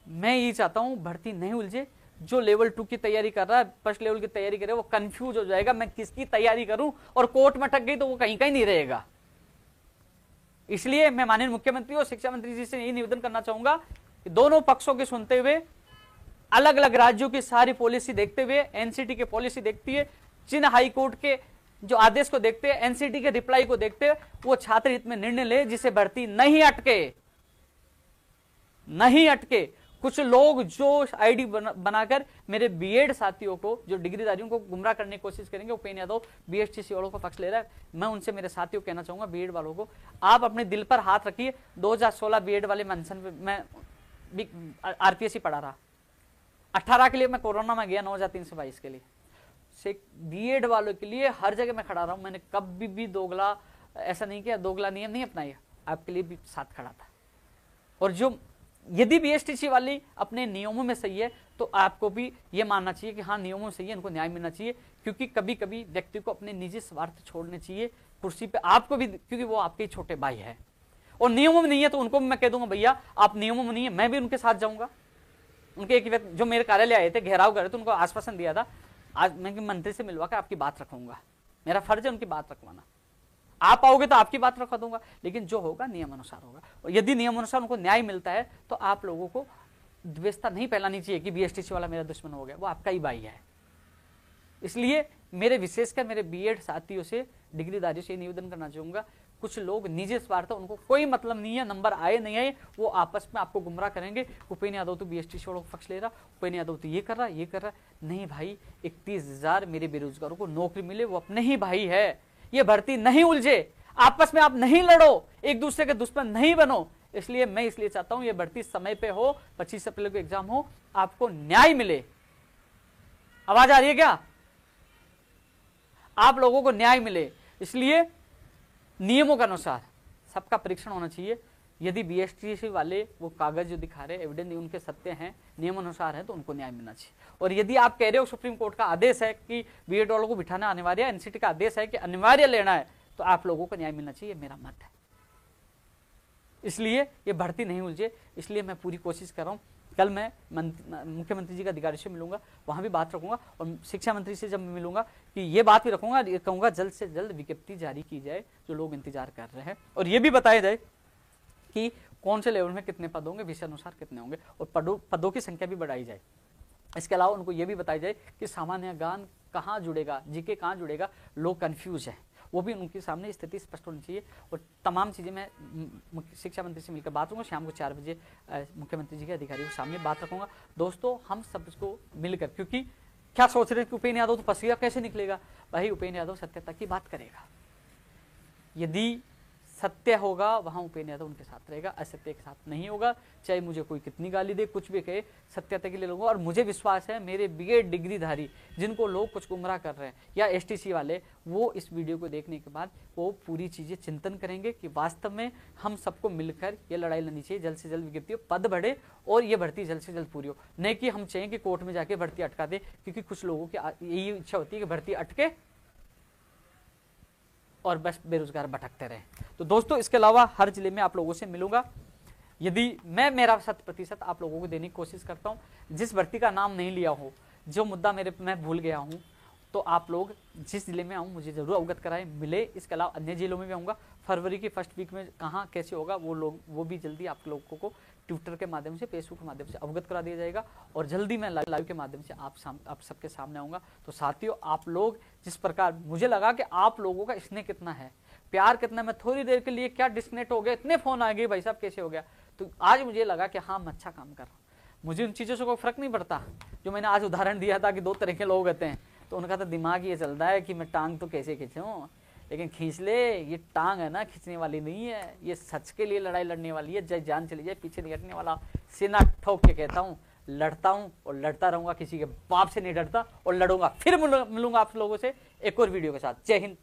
A: मैं ये चाहता हूं भर्ती नहीं उलझे। जो लेवल 2 की तैयारी कर रहा है, फर्स्ट लेवल की तैयारी करे, वो कंफ्यूज हो जाएगा मैं किसकी तैयारी करूं, और कोर्ट में अटक गई तो वो कहीं कहीं नहीं रहेगा। इसलिए मैं माननीय मुख्यमंत्री और शिक्षा मंत्री जी से यही निवेदन करना चाहूंगा कि दोनों पक्षों के सुनते हुए, अलग अलग राज्यों की सारी पॉलिसी देखते हुए, एनसीटी की पॉलिसी देखती है, चीन हाई कोर्ट के जो आदेश को देखते हैं, एनसीटी के रिप्लाई को देखते हैं, वो छात्र हित में निर्णय ले जिसे भर्ती नहीं अटके। कुछ लोग जो आईडी बनाकर मेरे बीएड साथियों को, जो डिग्रीधारियों को गुमराह करने की कोशिश करेंगे, उपेंद्र यादव बीएसटीसी वालों का पक्ष ले रहा है। मैं उनसे, मेरे साथियों को कहना चाहूंगा, बीएड वालों को, आप अपने दिल पर हाथ रखिए। 2016 बीएड वाले मैं आरपीएससी पढ़ा रहा, 18 के लिए मैं कोरोना में गया, 9,322 के लिए। बीएड वालों के लिए हर जगह मैं खड़ा रहा हूं। मैंने कभी भी दोगला ऐसा नहीं किया, दोगला नियम नहीं अपनाया, आपके लिए भी साथ खड़ा था। और जो यदि बीएसटीसी वाली अपने नियमों में सही है तो आपको भी ये मानना चाहिए कि हाँ नियमों में सही है, इनको न्याय मिलना चाहिए। क्योंकि कभी कभी व्यक्ति को अपने निजी स्वार्थ छोड़ने चाहिए कुर्सी पे, आपको भी, क्योंकि वो आपके छोटे भाई है। और नियमों में नहीं है तो उनको भी मैं कह दूंगा भैया आप नियमों में नहीं है, मैं भी उनके साथ जाऊंगा। उनके एक व्यक्ति जो मेरे कार्यालय आए थे, घेराव कर रहे थे, उनको आश्वासन दिया था आज मैं मंत्री से मिलवा कर आपकी बात रखूंगा, मेरा फर्ज है उनकी बात रखवाना। आप आओगे तो आपकी बात रखवा दूंगा, लेकिन जो होगा नियम अनुसार होगा। और यदि नियम अनुसार उनको न्याय मिलता है तो आप लोगों को द्वेषता नहीं फैलानी चाहिए कि बीएसटीसी वाला मेरा दुश्मन हो गया, वो आपका ही भाई है। इसलिए मेरे विशेषकर मेरे बीएड साथियों से, डिग्रीधारियों से निवेदन करना चाहूंगा, कुछ लोग निजी स्वार्थ, उनको कोई मतलब नहीं है नंबर आए नहीं आए, वो आपस में आपको गुमराह करेंगे। उपेंद्र यादव तो बीएसटीसी वालों का पक्ष ले रहा, उपेंद्र यादव तो ये कर रहा। नहीं भाई, 31,000 मेरे बेरोजगारों को नौकरी मिले, वो अपने ही भाई है। ये भर्ती नहीं उलझे, आपस में आप नहीं लड़ो, एक दूसरे के दुश्मन नहीं बनो। इसलिए मैं चाहता हूं ये भर्ती समय पे हो, 25 अप्रैल को एग्जाम हो, आपको न्याय मिले। आवाज आ रही है क्या? आप लोगों को न्याय मिले। इसलिए नियमों के अनुसार सबका परीक्षण होना चाहिए। यदि बीएसटीसी वाले वो कागज जो दिखा रहे, एविडेंस उनके सत्य हैं, नियम अनुसार है, तो उनको न्याय मिलना चाहिए। और यदि आप कह रहे हो सुप्रीम कोर्ट का आदेश है कि बीएड वालों को बिठाना अनिवार्य है, एनसीटी का आदेश है कि अनिवार्य लेना है, तो आप लोगों को न्याय मिलना चाहिए, मेरा मत है। इसलिए ये भर्ती नहीं उलझे, इसलिए मैं पूरी कोशिश कर रहा हूँ। कल मैं मुख्यमंत्री जी का अधिकारी से मिलूंगा, वहां भी बात रखूंगा, और शिक्षा मंत्री से जब मैं मिलूंगा कि ये बात भी रखूंगा, कहूंगा जल्द से जल्द विज्ञप्ति जारी की जाए, जो लोग इंतजार कर रहे हैं, और ये भी बताया जाए कि कौन से लेवल में कितने पद होंगे, विषय अनुसार कितने होंगे, और पदों की संख्या भी बढ़ाई जाए। इसके अलावा उनको ये भी बताया जाए कि सामान्य ज्ञान कहाँ जुड़ेगा, जीके कहाँ जुड़ेगा, लोग कंफ्यूज हैं, वो भी उनके सामने स्थिति स्पष्ट होनी चाहिए। और तमाम चीज़ें मैं शिक्षा मंत्री से मिलकर बात करूँगा। शाम को 4 बजे मुख्यमंत्री जी के अधिकारियों के सामने बात रखूंगा। दोस्तों, हम सबको मिलकर, क्योंकि क्या सोच रहे हैं कि उपेंद्र यादव तो पसीना कैसे निकलेगा, भाई उपेंद्र यादव सत्यता की बात करेगा। यदि सत्य होगा वहां उपेंद्र यादव उनके साथ रहेगा, असत्य के साथ नहीं होगा। चाहे मुझे कोई कितनी गाली दे, कुछ भी कहे, सत्यता के लिए लूंगा। और मुझे विश्वास है मेरे बीएड डिग्रीधारी जिनको लोग कुछ गुमराह कर रहे हैं, या एसटीसी वाले, वो इस वीडियो को देखने के बाद वो पूरी चीजें चिंतन करेंगे कि वास्तव में हम सबको मिलकर ये लड़ाई लड़नी चाहिए। जल्द से जल्द विज्ञप्ति हो, पद बढ़े और ये भर्ती जल्द से जल्द पूरी हो। नहीं कि हम चाहें कि कोर्ट में जाके भर्ती अटका दे, क्योंकि कुछ लोगों की यही इच्छा होती है कि भर्ती अटके और बस बेरोजगार भटकते रहे। तो दोस्तों, इसके अलावा हर जिले में आप लोगों से मिलूंगा। यदि मैं मेरा 100% आप लोगों को देने की कोशिश करता हूं, जिस भर्ती का नाम नहीं लिया हो, जो मुद्दा मैं भूल गया हूँ, तो आप लोग जिस जिले में आऊँ मुझे जरूर अवगत कराएं, मिले। इसके अलावा अन्य जिलों में भी आऊँगा। फरवरी की फर्स्ट वीक में कहाँ कैसे होगा वो भी जल्दी आप लोगों को ट्विटर के माध्यम से, फेसबुक के माध्यम से अवगत करा दिया जाएगा, और जल्दी मैं लाइव के माध्यम से आप सबके सामने आऊँगा। तो साथियों, आप लोग जिस प्रकार, मुझे लगा कि आप लोगों का स्नेह कितना है, प्यार कितना, मैं थोड़ी देर के लिए क्या डिस्कनेक्ट हो गया, इतने फोन आ गए भाई साहब कैसे हो गया, तो आज मुझे लगा कि हाँ मैं अच्छा काम कर रहा हूँ। मुझे उन चीज़ों से कोई फर्क नहीं पड़ता। जो मैंने आज उदाहरण दिया था कि 2 तरह के लोग होते हैं, तो उनका तो दिमाग ये चलता है कि मैं टांग तो कैसे खींचूं, लेकिन खींच ले, ये टांग है ना खींचने वाली नहीं है, ये सच के लिए लड़ाई लड़ने वाली है, चाहे जान चली जाए पीछे नहीं हटने वाला। सीना ठोक के कहता हूँ, लड़ता हूँ और लड़ता रहूंगा, किसी के बाप से नहीं डरता, और लड़ूंगा। फिर मिलूंगा आप लोगों से एक और वीडियो के साथ। जय हिंद।